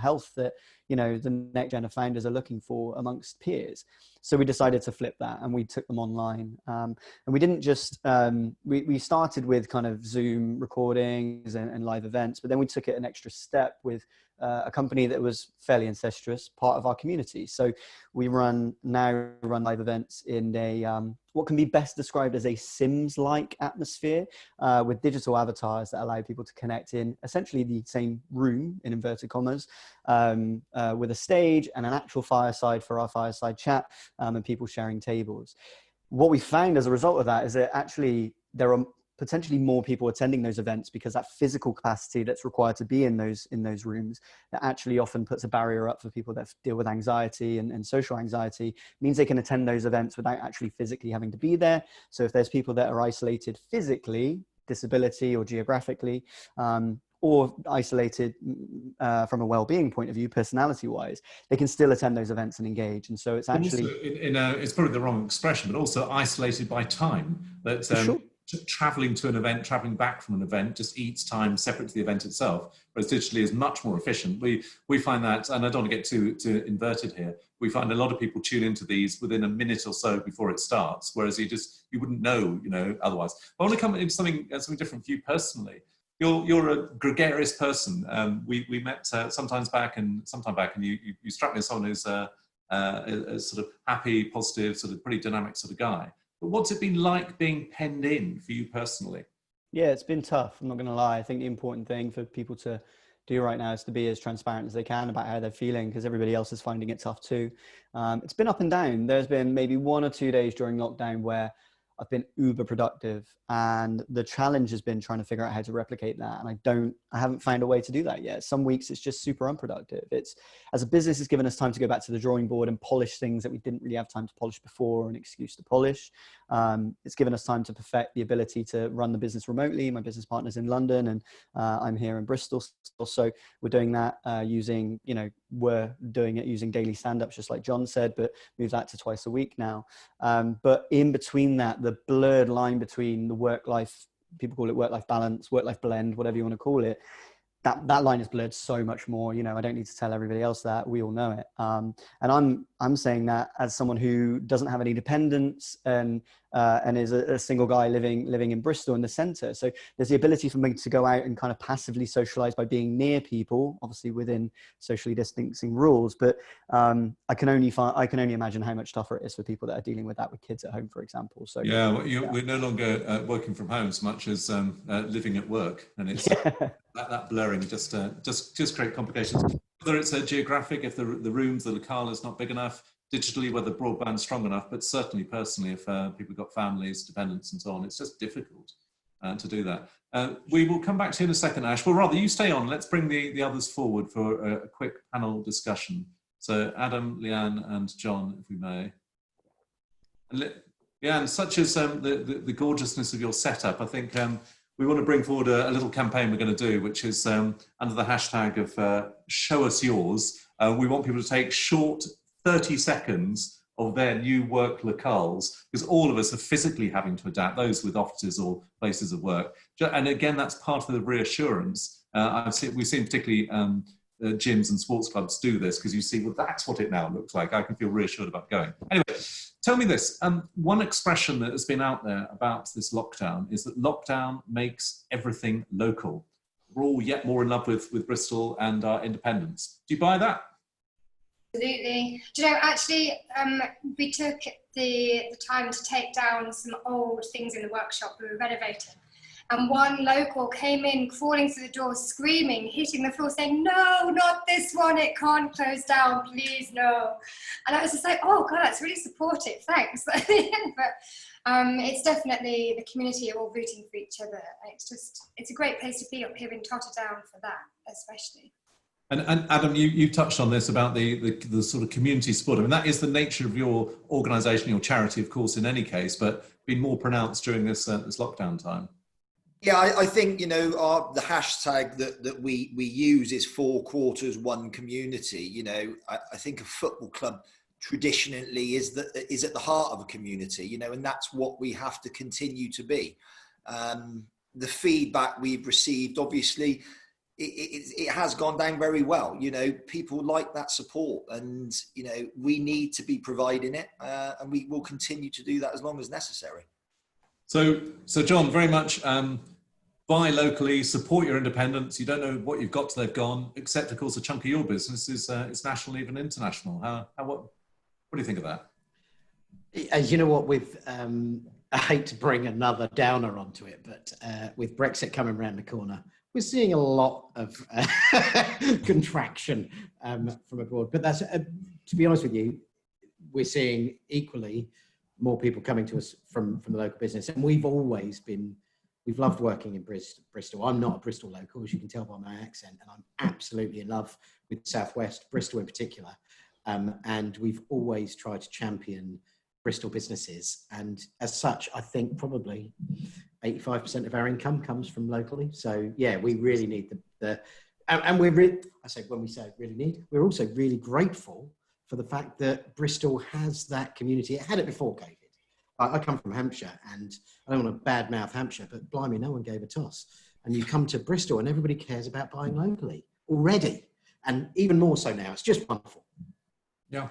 health that the next gen of founders are looking for amongst peers. So we decided to flip that, and we took them online. And we didn't just we started with kind of Zoom recordings and live events, but then we took it an extra step with a company that was fairly incestuous, part of our community. So we now run live events in a what can be best described as a Sims-like atmosphere, with digital avatars that allow people to connect in essentially the same room, in inverted commas, with a stage and an actual fireside for our fireside chat, and people sharing tables. What we found as a result of that is that actually there are potentially more people attending those events, because that physical capacity that's required to be in those rooms, that actually often puts a barrier up for people that deal with anxiety and social anxiety, means they can attend those events without actually physically having to be there. So if there's people that are isolated physically, disability or geographically, or isolated from a well-being point of view, personality-wise, they can still attend those events and engage. And so it's actually... Also, it's probably the wrong expression, but also isolated by time. That sure. Traveling to an event, traveling back from an event, just eats time separate to the event itself, whereas digitally is much more efficient. We find that, and I don't want to get too inverted here, we find a lot of people tune into these within a minute or so before it starts, whereas you wouldn't know, otherwise. I want to come into something different for you personally. You're a gregarious person. We met sometime back, and you struck me as someone who's a sort of happy, positive, sort of pretty dynamic sort of guy. But what's it been like being penned in for you personally? Yeah, it's been tough. I'm not going to lie. I think the important thing for people to do right now is to be as transparent as they can about how they're feeling, because everybody else is finding it tough too. It's been up and down. There's been maybe 1 or 2 days during lockdown where I've been uber productive, and the challenge has been trying to figure out how to replicate that. And I haven't found a way to do that yet. Some weeks it's just super unproductive. As a business, it's given us time to go back to the drawing board and polish things that we didn't really have time to polish before, an excuse to polish. It's given us time to perfect the ability to run the business remotely. My business partner's in London, and I'm here in Bristol. So we're doing that we're doing it using daily stand-ups, just like John said, but move that to twice a week now. But in between that, the blurred line between the work-life, people call it work-life balance, work-life blend, whatever you want to call it, that line is blurred so much more. I don't need to tell everybody else that. We all know it. And I'm saying that as someone who doesn't have any dependents and is a single guy living in Bristol in the centre. So there's the ability for me to go out and kind of passively socialise by being near people, obviously within socially distancing rules. But I can only imagine how much tougher it is for people that are dealing with that with kids at home, for example. So we're no longer working from home so much as living at work, and it's that blurring just create complications. Whether it's geographic, if the rooms, the locale is not big enough, digitally, whether broadband's strong enough, but certainly personally, if people have got families, dependents and so on, it's just difficult to do that. We will come back to you in a second, Ash. Well, rather, you stay on. Let's bring the others forward for a quick panel discussion. So Adam, Leigh-Anne and John, if we may. Leigh-Anne, such as the gorgeousness of your setup, I think we want to bring forward a little campaign we're going to do, which is under the hashtag of Show Us Yours. We want people to take short 30 seconds of their new work locales, because all of us are physically having to adapt, those with offices or places of work, And again, that's part of the reassurance. We've seen particularly gyms and sports clubs do this, because you see, well, that's what it now looks like. I can feel reassured about going. Anyway, tell me this. One expression that has been out there about this lockdown is that lockdown makes everything local. We're all yet more in love with Bristol and our independence. Do you buy that? Absolutely. Do you know, actually, we took the time to take down some old things in the workshop we were renovating. And one local came in, crawling through the door, screaming, hitting the floor, saying, "No, not this one, it can't close down, please, no." And I was just like, oh God, that's really supportive, thanks. But it's definitely the community are all rooting for each other. It's a great place to be up here in Tutton for that, especially. And Adam, you touched on this about the sort of community support. I mean, that is the nature of your organisation, your charity, of course, in any case, but been more pronounced during this lockdown time. Yeah, I think, you know, the hashtag that we use is 4 quarters, 1 community. You know, I think a football club traditionally is at the heart of a community, you know, and that's what we have to continue to be. The feedback we've received, obviously, it has gone down very well. You know, people like that support, and, you know, we need to be providing it, and we will continue to do that as long as necessary. So John, very much buy locally, support your independence. You don't know what you've got till they've gone, except, of course, a chunk of your business is national, even international. What do you think of that? You know what, I hate to bring another downer onto it, but with Brexit coming around the corner, we're seeing a lot of contraction from abroad. But that's, to be honest with you, we're seeing equally more people coming to us from the local business. And we've loved working in Bristol. I'm not a Bristol local, as you can tell by my accent, and I'm absolutely in love with South West, Bristol in particular. And we've always tried to champion Bristol businesses. And as such, I think probably 85% of our income comes from locally. So yeah, we really need and when we say really need, we're also really grateful for the fact that Bristol has that community. It had it before COVID. I come from Hampshire, and I don't want to badmouth Hampshire, but blimey, no one gave a toss. And you come to Bristol and everybody cares about buying locally already. And even more so now. It's just wonderful. Yeah.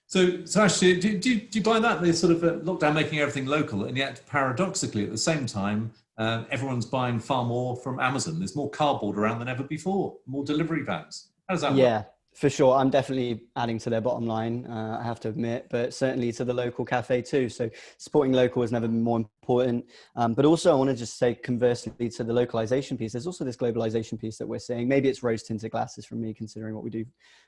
So actually, do you buy that? The sort of lockdown making everything local, and yet paradoxically at the same time, everyone's buying far more from Amazon. There's more cardboard around than ever before, more delivery vans. How does that work? Yeah, for sure. I'm definitely adding to their bottom line, I have to admit, but certainly to the local cafe too. So supporting local has never been more important. But also I want to just say conversely to the localization piece, there's also this globalization piece that we're seeing. Maybe it's rose tinted glasses from me considering what we do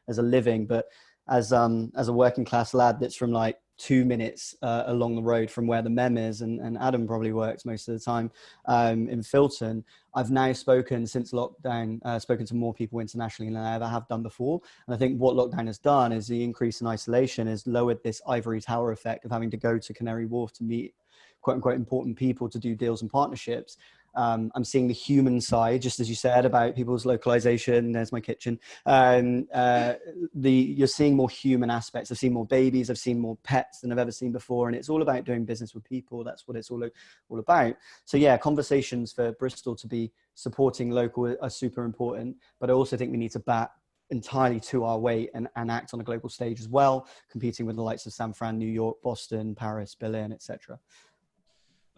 as a living, but as a working class lad that's from like 2 minutes along the road from where the mem is, and Adam probably works most of the time in Filton, I've now since lockdown, spoken to more people internationally than I ever have done before. And I think what lockdown has done is the increase in isolation has lowered this ivory tower effect of having to go to Canary Wharf to meet quote unquote important people to do deals and partnerships. I'm seeing the human side, just as you said about people's localization. There's my kitchen. You're seeing more human aspects. I've seen more babies. I've seen more pets than I've ever seen before. And it's all about doing business with people. That's what it's all about. So yeah, conversations for Bristol to be supporting local are super important. But I also think we need to bat entirely to our weight and act on a global stage as well, competing with the likes of San Fran, New York, Boston, Paris, Berlin, etc.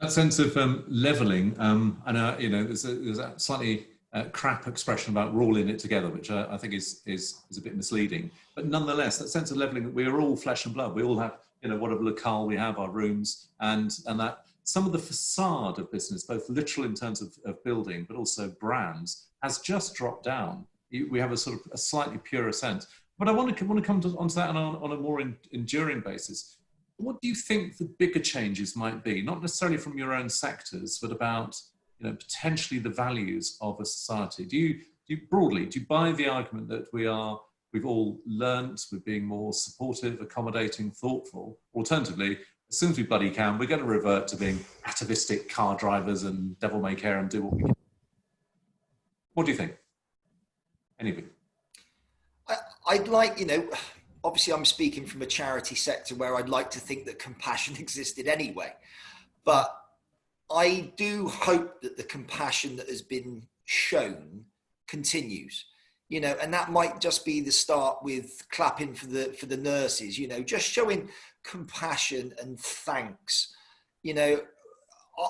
That sense of levelling, and you know, there's a slightly crap expression about we're all in it together, which I think is a bit misleading. But nonetheless, that sense of levelling, that we are all flesh and blood. We all have, you know, whatever locale we have, our rooms, and that some of the facade of business, both literal in terms of building, but also brands, has just dropped down. We have a sort of a slightly purer sense. But I want to come onto that on a more enduring basis. What do you think the bigger changes might be? Not necessarily from your own sectors, but about, you know, potentially the values of a society. Do you broadly buy the argument that we've all learnt, we're being more supportive, accommodating, thoughtful? Alternatively, as soon as we bloody can, we're going to revert to being atavistic car drivers and devil may care and do what we can. What do you think? Anything? I'd like, you know, obviously I'm speaking from a charity sector where I'd like to think that compassion existed anyway. But I do hope that the compassion that has been shown continues, you know, and that might just be the start with clapping for the nurses, you know, just showing compassion and thanks. You know,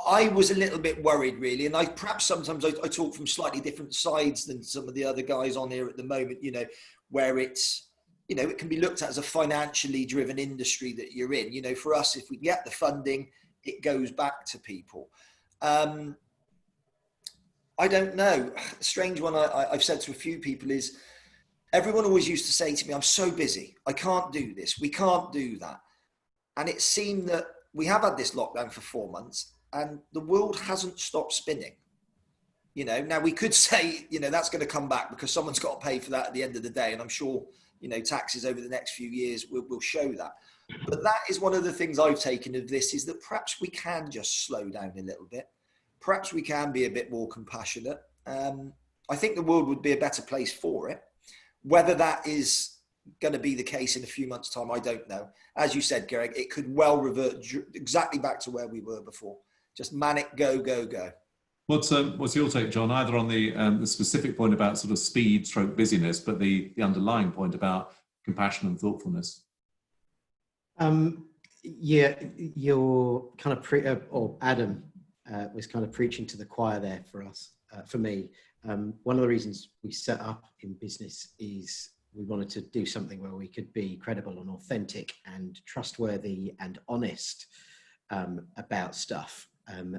I was a little bit worried, really, and I perhaps sometimes I talk from slightly different sides than some of the other guys on here at the moment, you know, where it's, you know, it can be looked at as a financially driven industry that you're in. You know, for us, if we get the funding, it goes back to people. I don't know. A strange one I've said to a few people is, everyone always used to say to me, I'm so busy, I can't do this, we can't do that. And it seemed that we have had this lockdown for 4 months and the world hasn't stopped spinning. You know, now we could say, you know, that's going to come back because someone's got to pay for that at the end of the day. And I'm sure, you know, taxes over the next few years will show that. But that is one of the things I've taken of this, is that perhaps we can just slow down a little bit. Perhaps we can be a bit more compassionate. I think the world would be a better place for it. Whether that is going to be the case in a few months' time, I don't know. As you said, Greg, it could well revert exactly back to where we were before. Just manic, go, go, go. What's your take, John, either on the specific point about sort of speed stroke busyness, but the underlying point about compassion and thoughtfulness? Yeah, you're kind of or Adam was kind of preaching to the choir there for us. For me, one of the reasons we set up in business is we wanted to do something where we could be credible and authentic and trustworthy and honest about stuff.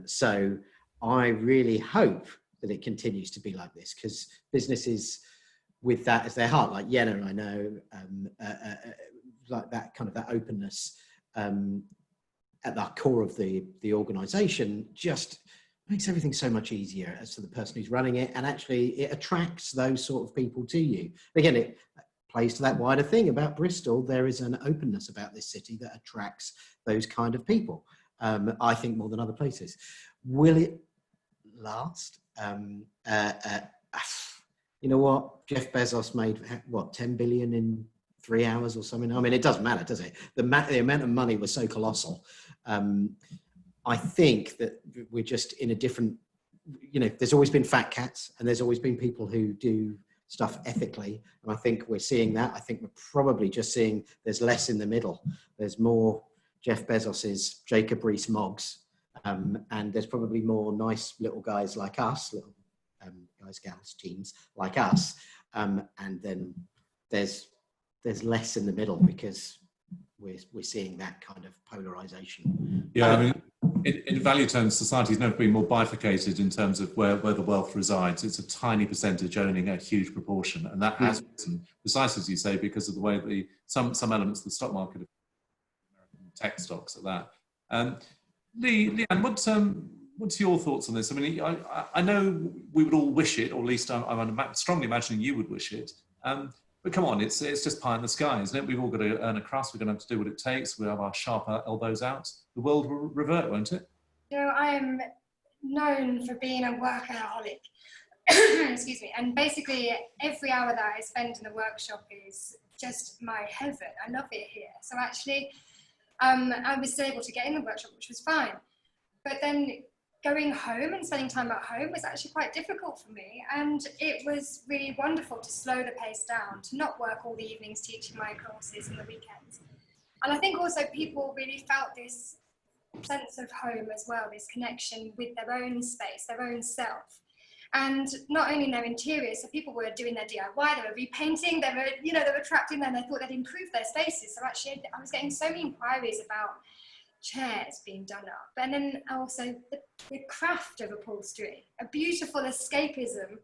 So I really hope that it continues to be like this, because businesses with that as their heart, like Yena, I know, like that kind of that openness at the core of the organisation, just makes everything so much easier as to the person who's running it, and actually it attracts those sort of people to you. Again, it plays to that wider thing about Bristol. There is an openness about this city that attracts those kind of people, I think, more than other places. Will it last? You know what? Jeff Bezos made, what, 10 billion in 3 hours or something? I mean, it doesn't matter, does it? The amount of money was so colossal. I think that we're just in a different, you know, there's always been fat cats and there's always been people who do stuff ethically. And I think we're seeing that. I think we're probably just seeing there's less in the middle. There's more Jeff Bezos's Jacob Rees-Moggs. And there's probably more nice little guys like us, little guys, gals, teams like us. And then there's less in the middle because we're seeing that kind of polarization. Yeah, I mean, in value terms, society's never been more bifurcated in terms of where the wealth resides. It's a tiny percentage owning a huge proportion, and that has risen, precisely as you say, because of the way some elements of the stock market, American tech stocks, at that. Leigh-Anne, what's your thoughts on this? I mean, I know we would all wish it, or at least I'm strongly imagining you would wish it. But come on, it's just pie in the sky, isn't it? We've all got to earn a crust. We're going to have to do what it takes. We have our sharp elbows out. The world will revert, won't it? You know, I am known for being a workaholic. Excuse me. And basically, every hour that I spend in the workshop is just my heaven. I love it here. So actually, I was still able to get in the workshop, which was fine. But then going home and spending time at home was actually quite difficult for me. And it was really wonderful to slow the pace down, to not work all the evenings teaching my courses and the weekends. And I think also people really felt this sense of home as well, this connection with their own space, their own self. And not only in their interiors, so people were doing their DIY, they were repainting, they were trapped in there and they thought they'd improve their spaces. So actually I was getting so many inquiries about chairs being done up, and then also the craft of upholstery, a beautiful escapism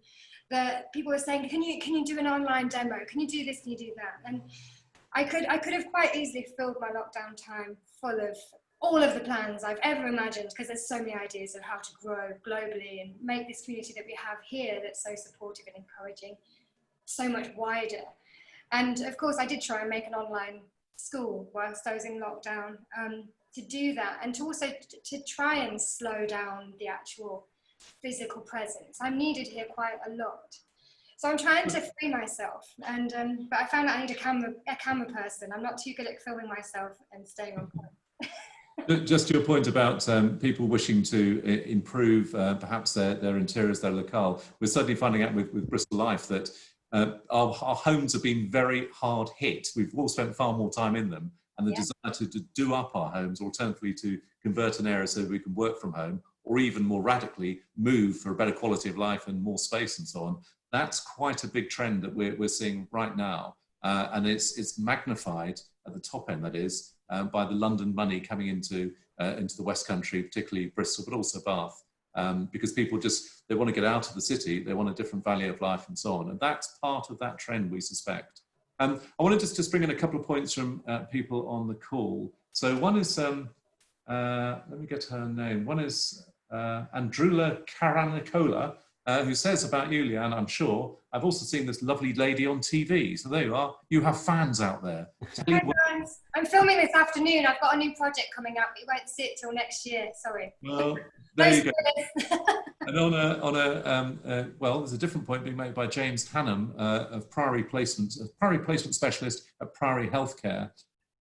that people were saying, can you do an online demo? Can you do this? Can you do that? And I could have quite easily filled my lockdown time full of all of the plans I've ever imagined, because there's so many ideas of how to grow globally and make this community that we have here that's so supportive and encouraging so much wider. And of course I did try and make an online school whilst I was in lockdown, to do that, and to also to try and slow down the actual physical presence. I'm needed here quite a lot. So I'm trying to free myself, and but I found out I need a camera person. I'm not too good at filming myself and staying on point. Just your point about people wishing to improve perhaps their interiors, their locale. We're certainly finding out with Bristol Life that our homes have been very hard hit. We've all spent far more time in them, and the desire to do up our homes, alternatively to convert an area so we can work from home, or even more radically move for a better quality of life and more space and so on. That's quite a big trend that we're seeing right now, and it's magnified at the top end, that is, by the London money coming into the West Country, particularly Bristol, but also Bath, because people they want to get out of the city, they want a different value of life and so on. And that's part of that trend, we suspect. I want to just bring in a couple of points from people on the call. So one is, let me get her name. One is Andrula Karanicola, who says about you, Leigh-Anne, I'm sure, I've also seen this lovely lady on TV. So there you are. You have fans out there. I'm filming this afternoon. I've got a new project coming up. You won't see it till next year. Sorry. Well, there you go. And well, there's a different point being made by James Hannam of Priory Placement, a Priory Placement Specialist at Priory Healthcare.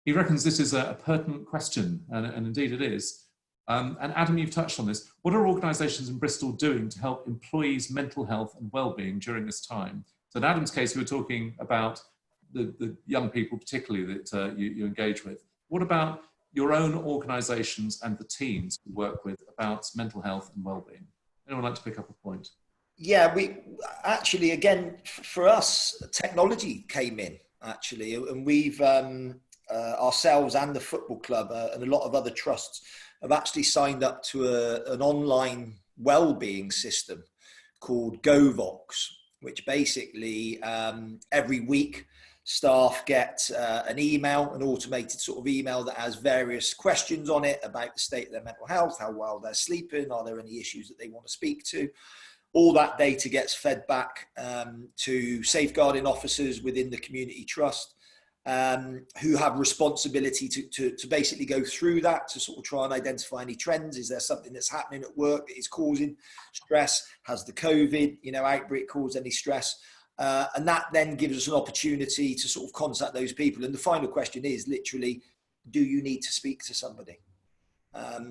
He reckons this is a pertinent question, and indeed it is. And Adam, you've touched on this. What are organisations in Bristol doing to help employees' mental health and well-being during this time? So in Adam's case, we were talking about the young people particularly that you engage with. What about your own organisations and the teams you work with about mental health and well-being? Anyone like to pick up a point? Yeah, we actually, again, for us, technology came in, actually, and we've, ourselves and the football club and a lot of other trusts have actually signed up to an online well-being system called GoVox, which basically every week staff get an email, an automated sort of email that has various questions on it about the state of their mental health, how well they're sleeping, are there any issues that they want to speak to. All that data gets fed back to safeguarding officers within the community trust, who have responsibility to basically go through that to sort of try and identify any trends. Is there something that's happening at work that is causing stress? Has the COVID, outbreak caused any stress? And that then gives us an opportunity to sort of contact those people. And the final question is literally, do you need to speak to somebody?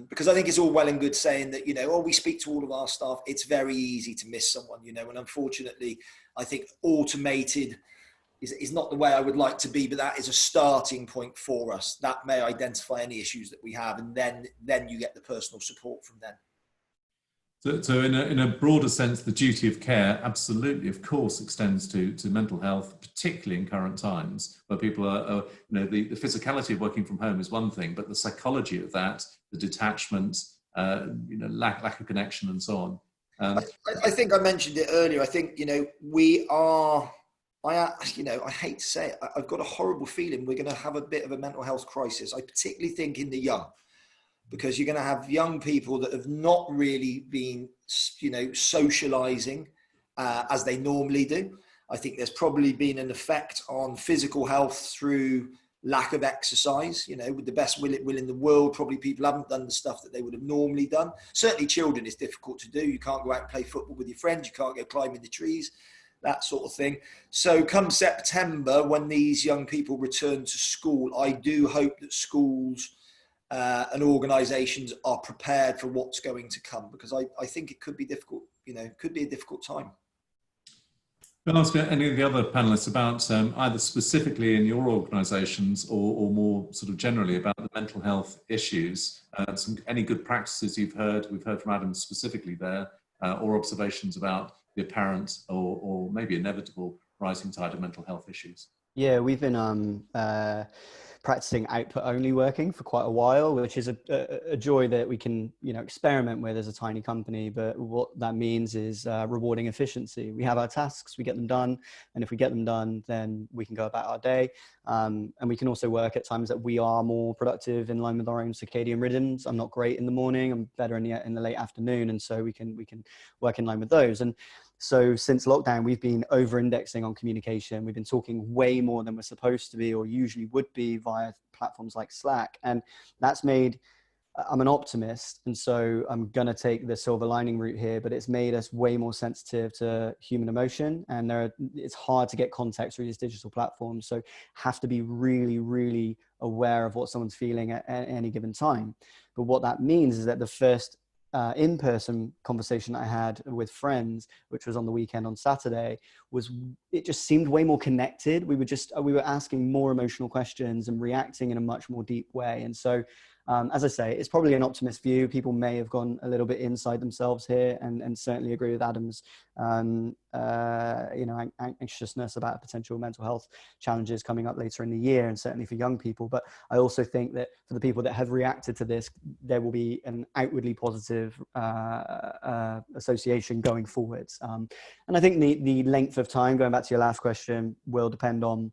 Because I think it's all well and good saying that, we speak to all of our staff. It's very easy to miss someone, and unfortunately, I think automated is not the way I would like to be, but that is a starting point for us. That may identify any issues that we have, and then you get the personal support from them. So in a broader sense, the duty of care absolutely, of course, extends to mental health, particularly in current times, where people are the physicality of working from home is one thing, but the psychology of that, the detachment, lack of connection and so on. I think I mentioned it earlier. I think, we are, I hate to say it, I've got a horrible feeling we're going to have a bit of a mental health crisis. I particularly think in the young, because you're going to have young people that have not really been, socializing as they normally do. I think there's probably been an effect on physical health through lack of exercise. With the best will in the world, probably people haven't done the stuff that they would have normally done. Certainly children is difficult to do. You can't go out and play football with your friends. You can't go climbing the trees, that sort of thing. So come September, when these young people return to school, I do hope that schools and organisations are prepared for what's going to come, because I think it could be difficult, could be a difficult time. Can I ask any of the other panellists about either specifically in your organisations or more sort of generally about the mental health issues, any good practices you've heard? We've heard from Adam specifically there, or observations about the apparent or maybe inevitable rising tide of mental health issues. Yeah, we've been practicing output only working for quite a while, which is a joy that we can experiment with as a tiny company. But what that means is rewarding efficiency. We have our tasks, we get them done, and if we get them done, then we can go about our day. And we can also work at times that we are more productive in line with our own circadian rhythms. I'm not great in the morning, I'm better in the late afternoon, and so we can work in line with those. And so since lockdown, we've been over-indexing on communication. We've been talking way more than we're supposed to be or usually would be via platforms like Slack. And that's made I'm an optimist, and so I'm going to take the silver lining route here, but it's made us way more sensitive to human emotion, and it's hard to get context through these digital platforms. So have to be really, really aware of what someone's feeling at any given time. But what that means is that the first in-person conversation I had with friends, which was on the weekend on Saturday, it just seemed way more connected. We were asking more emotional questions and reacting in a much more deep way. And so, as I say, it's probably an optimist view. People may have gone a little bit inside themselves here, and certainly agree with Adam's, anxiousness about potential mental health challenges coming up later in the year, and certainly for young people. But I also think that for the people that have reacted to this, there will be an outwardly positive association going forwards. And I think the length of time, going back to your last question, will depend on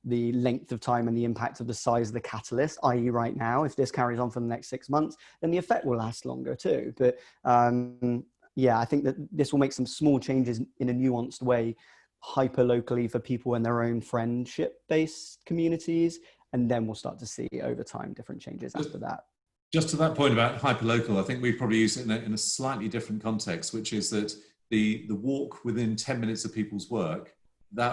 the length of time and the impact of the size of the catalyst, i.e. right now, if this carries on for the next 6 months, then the effect will last longer too. But I think that this will make some small changes in a nuanced way, hyper locally for people in their own friendship-based communities. And then we'll start to see over time different changes after that. Just to that point about hyperlocal, I think we probably use it in a slightly different context, which is that the walk within 10 minutes of people's work, their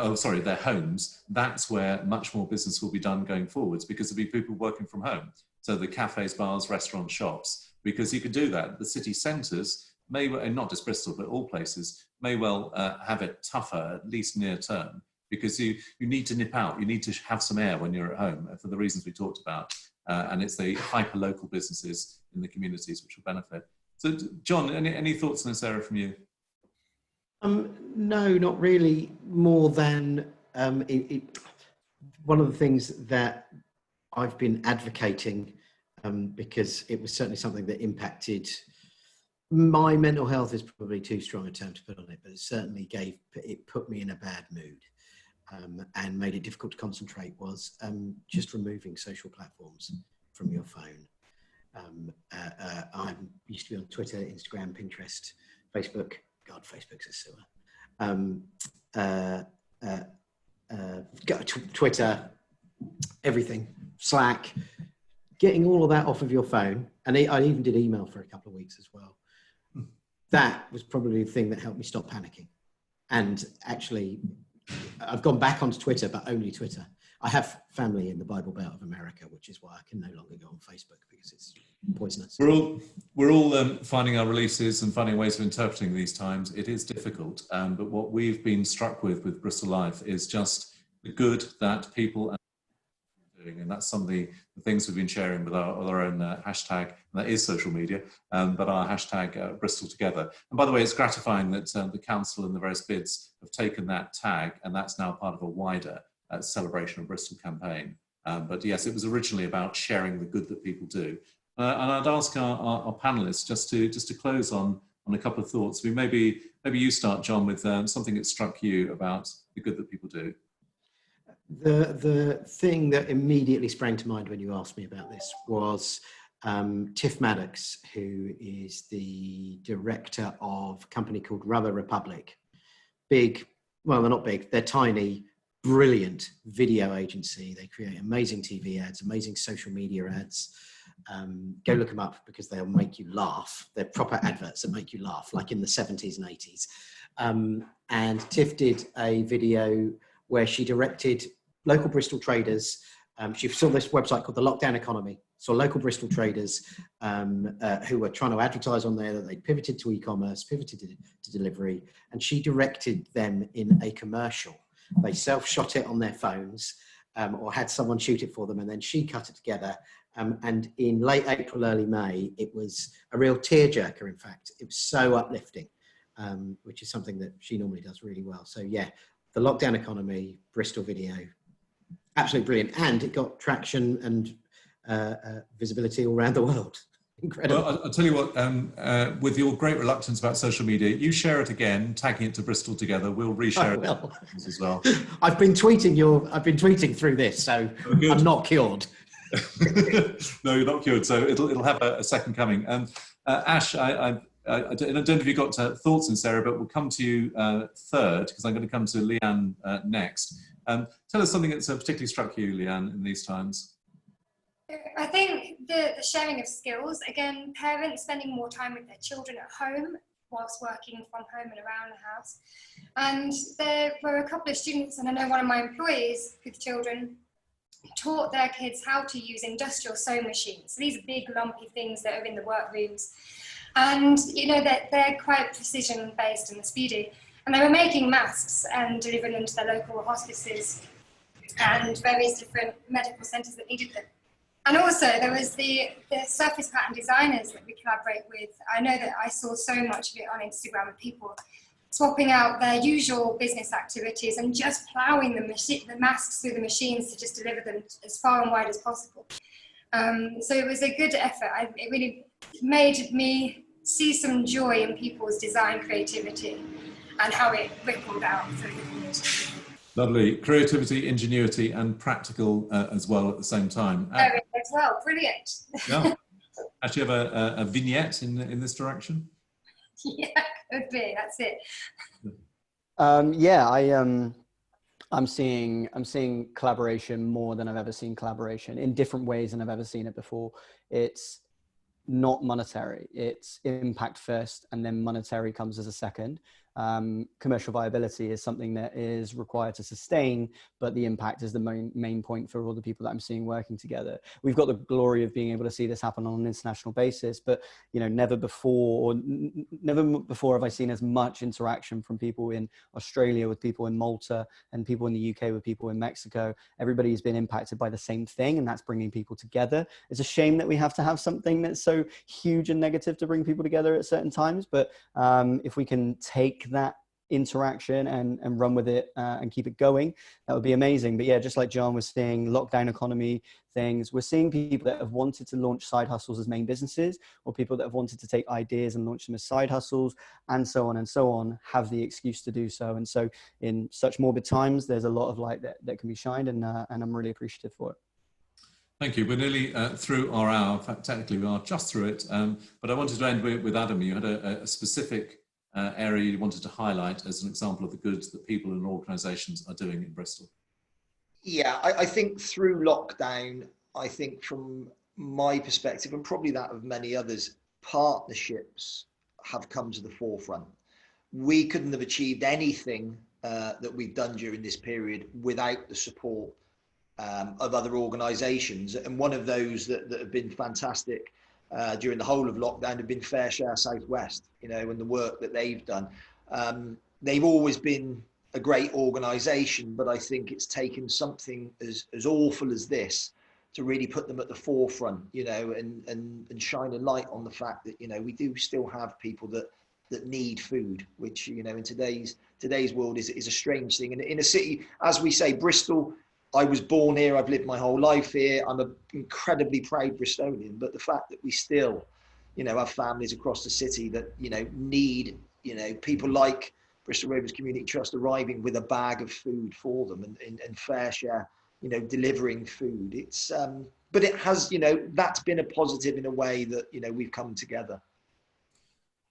homes, that's where much more business will be done going forwards, because there'll be people working from home. So the cafes, bars, restaurants, shops, because you could do that. The city centres may well, and not just Bristol, but all places, may well have it tougher, at least near term, because you need to nip out, you need to have some air when you're at home for the reasons we talked about. And it's the hyper-local businesses in the communities which will benefit. So John, any thoughts on this area from you? No, not really, more than one of the things that I've been advocating, because it was certainly something that impacted my mental health, is probably too strong a term to put on it, but it certainly put me in a bad mood and made it difficult to concentrate, was just removing social platforms from your phone. I used to be on Twitter, Instagram, Pinterest, Facebook. God, Facebook's a sewer. Twitter, everything, Slack, getting all of that off of your phone. And I even did email for a couple of weeks as well. That was probably the thing that helped me stop panicking. And actually, I've gone back onto Twitter, but only Twitter. I have family in the Bible Belt of America, which is why I can no longer go on Facebook, because it's poisonous. We're all finding our releases and finding ways of interpreting these times. It is difficult, but what we've been struck with Bristol Life is just the good that people are doing, and that's some of the things we've been sharing with our own hashtag, and that is social media, but our hashtag Bristol Together. And by the way, it's gratifying that the council and the various bids have taken that tag, and that's now part of a wider celebration of Bristol campaign. But yes, it was originally about sharing the good that people do. And I'd ask our panelists just to close on a couple of thoughts. Maybe you start, John, with something that struck you about the good that people do. The thing that immediately sprang to mind when you asked me about this was Tiff Maddox, who is the director of a company called Rubber Republic. Big, well, they're not big, they're tiny, brilliant video agency. They create amazing TV ads, amazing social media ads. Go look them up, because they'll make you laugh. They're proper adverts that make you laugh, like in the 70s and 80s. And Tiff did a video where she directed local Bristol traders. She saw this website called The Lockdown Economy. So local Bristol traders who were trying to advertise on there, that they pivoted to e-commerce, pivoted to delivery, and she directed them in a commercial. They self-shot it on their phones, or had someone shoot it for them, and then she cut it together. And in late April, early May, it was a real tearjerker, in fact. It was so uplifting, which is something that she normally does really well. So yeah, The Lockdown Economy, Bristol video, absolutely brilliant. And it got traction and visibility all around the world. Incredible. Well, I'll tell you what, with your great reluctance about social media, you share it again, tagging it to Bristol Together. We'll reshare it as well. I've been tweeting through this, so I'm not cured. No, you're not cured. So it'll have a second coming. Ash, I don't know if you've got thoughts in Sarah, but we'll come to you third, because I'm going to come to Leigh-Anne next. Tell us something that's particularly struck you, Leigh-Anne, in these times. I think the sharing of skills, again, parents spending more time with their children at home whilst working from home and around the house. And there were a couple of students, and I know one of my employees with children taught their kids how to use industrial sewing machines. So these big lumpy things that are in the workrooms. And you know that they're quite precision based and speedy. And they were making masks and delivering them to their local hospices and various different medical centres that needed them. And also there was the surface pattern designers that we collaborate with. I know that I saw so much of it on Instagram of people swapping out their usual business activities and just ploughing the masks through the machines to just deliver them as far and wide as possible. So it was a good effort. It really made me see some joy in people's design creativity and how it rippled out through the community. Lovely. Creativity, ingenuity, and practical as well at the same time. Very as well. Brilliant. Yeah. Actually have a vignette in this direction? Yeah, could be. That's it. Yeah, I'm seeing collaboration more than I've ever seen collaboration, in different ways than I've ever seen it before. It's not monetary. It's impact first, and then monetary comes as a second. Commercial viability is something that is required to sustain, but the impact is the main point for all the people that I'm seeing working together. We've got the glory of being able to see this happen on an international basis, but you know, never before have I seen as much interaction from people in Australia with people in Malta, and people in the UK with people in Mexico. Everybody's been impacted by the same thing, and that's bringing people together. It's a shame that we have to have something that's so huge and negative to bring people together at certain times, but if we can take that interaction and run with it and keep it going, that would be amazing. But yeah, just like John was saying, lockdown economy things, we're seeing people that have wanted to launch side hustles as main businesses, or people that have wanted to take ideas and launch them as side hustles, and so on, have the excuse to do so. And so in such morbid times, there's a lot of light that can be shined, and I'm really appreciative for it. Thank you. We're nearly through our hour. In fact, technically we are just through it. But I wanted to end with Adam. You had a specific area you wanted to highlight as an example of the good that people and organisations are doing in Bristol. Yeah, I think through lockdown, I think from my perspective, and probably that of many others, partnerships have come to the forefront. We couldn't have achieved anything that we've done during this period without the support of other organisations. And one of those that have been fantastic during the whole of lockdown have been Fair Share Southwest, you know, and the work that they've done. They've always been a great organisation, but I think it's taken something as awful as this to really put them at the forefront, you know, and shine a light on the fact that, you know, we do still have people that need food, which, you know, in today's world is a strange thing. And in a city, as we say, Bristol, I was born here, I've lived my whole life here, I'm an incredibly proud Bristolian, but the fact that we still, you know, have families across the city that, you know, need, you know, people like Bristol Rovers Community Trust arriving with a bag of food for them, and Fair Share, you know, delivering food. It's, but it has, you know, that's been a positive in a way that, you know, we've come together.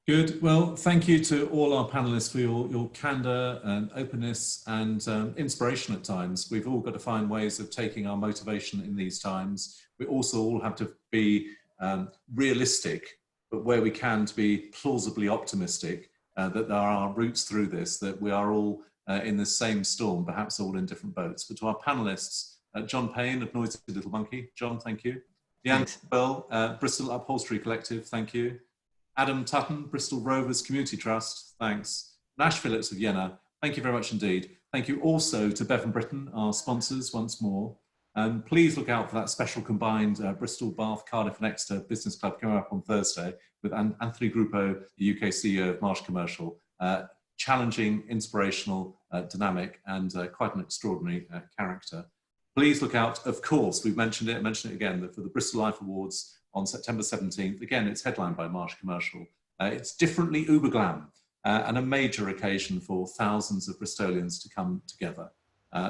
Good. Well, thank you to all our panelists for your candour and openness and inspiration at times. We've all got to find ways of taking our motivation in these times. We also all have to be realistic, but where we can, to be plausibly optimistic that there are routes through this, that we are all in the same storm, perhaps all in different boats. But to our panelists, John Payne of Noisy Little Monkey, John, thank you. Leigh-Anne, Bristol Upholstery Collective, thank you. Adam Tutton, Bristol Rovers Community Trust, thanks. Nash Phillips of Yena, thank you very much indeed. Thank you also to Bevan Britton, our sponsors, once more. And please look out for that special combined Bristol, Bath, Cardiff and Exeter Business Club coming up on Thursday with Anthony Gruppo, the UK CEO of Marsh Commercial. Challenging, inspirational, dynamic and quite an extraordinary character. Please look out, of course, we've mentioned it again, that for the Bristol Life Awards on September 17th. Again, it's headlined by Marsh Commercial. It's differently uber glam and a major occasion for thousands of Bristolians to come together.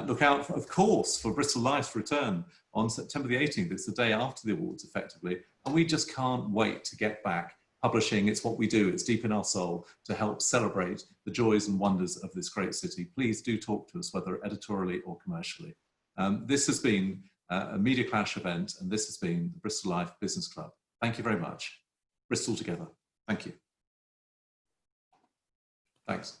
Look out, of course, for Bristol Life's return on September the 18th. It's the day after the awards, effectively. And we just can't wait to get back publishing. It's what we do. It's deep in our soul to help celebrate the joys and wonders of this great city. Please do talk to us, whether editorially or commercially. This has been a Media Clash event, and this has been the Bristol Life Business Club. Thank you very much. Bristol together. Thank you. Thanks.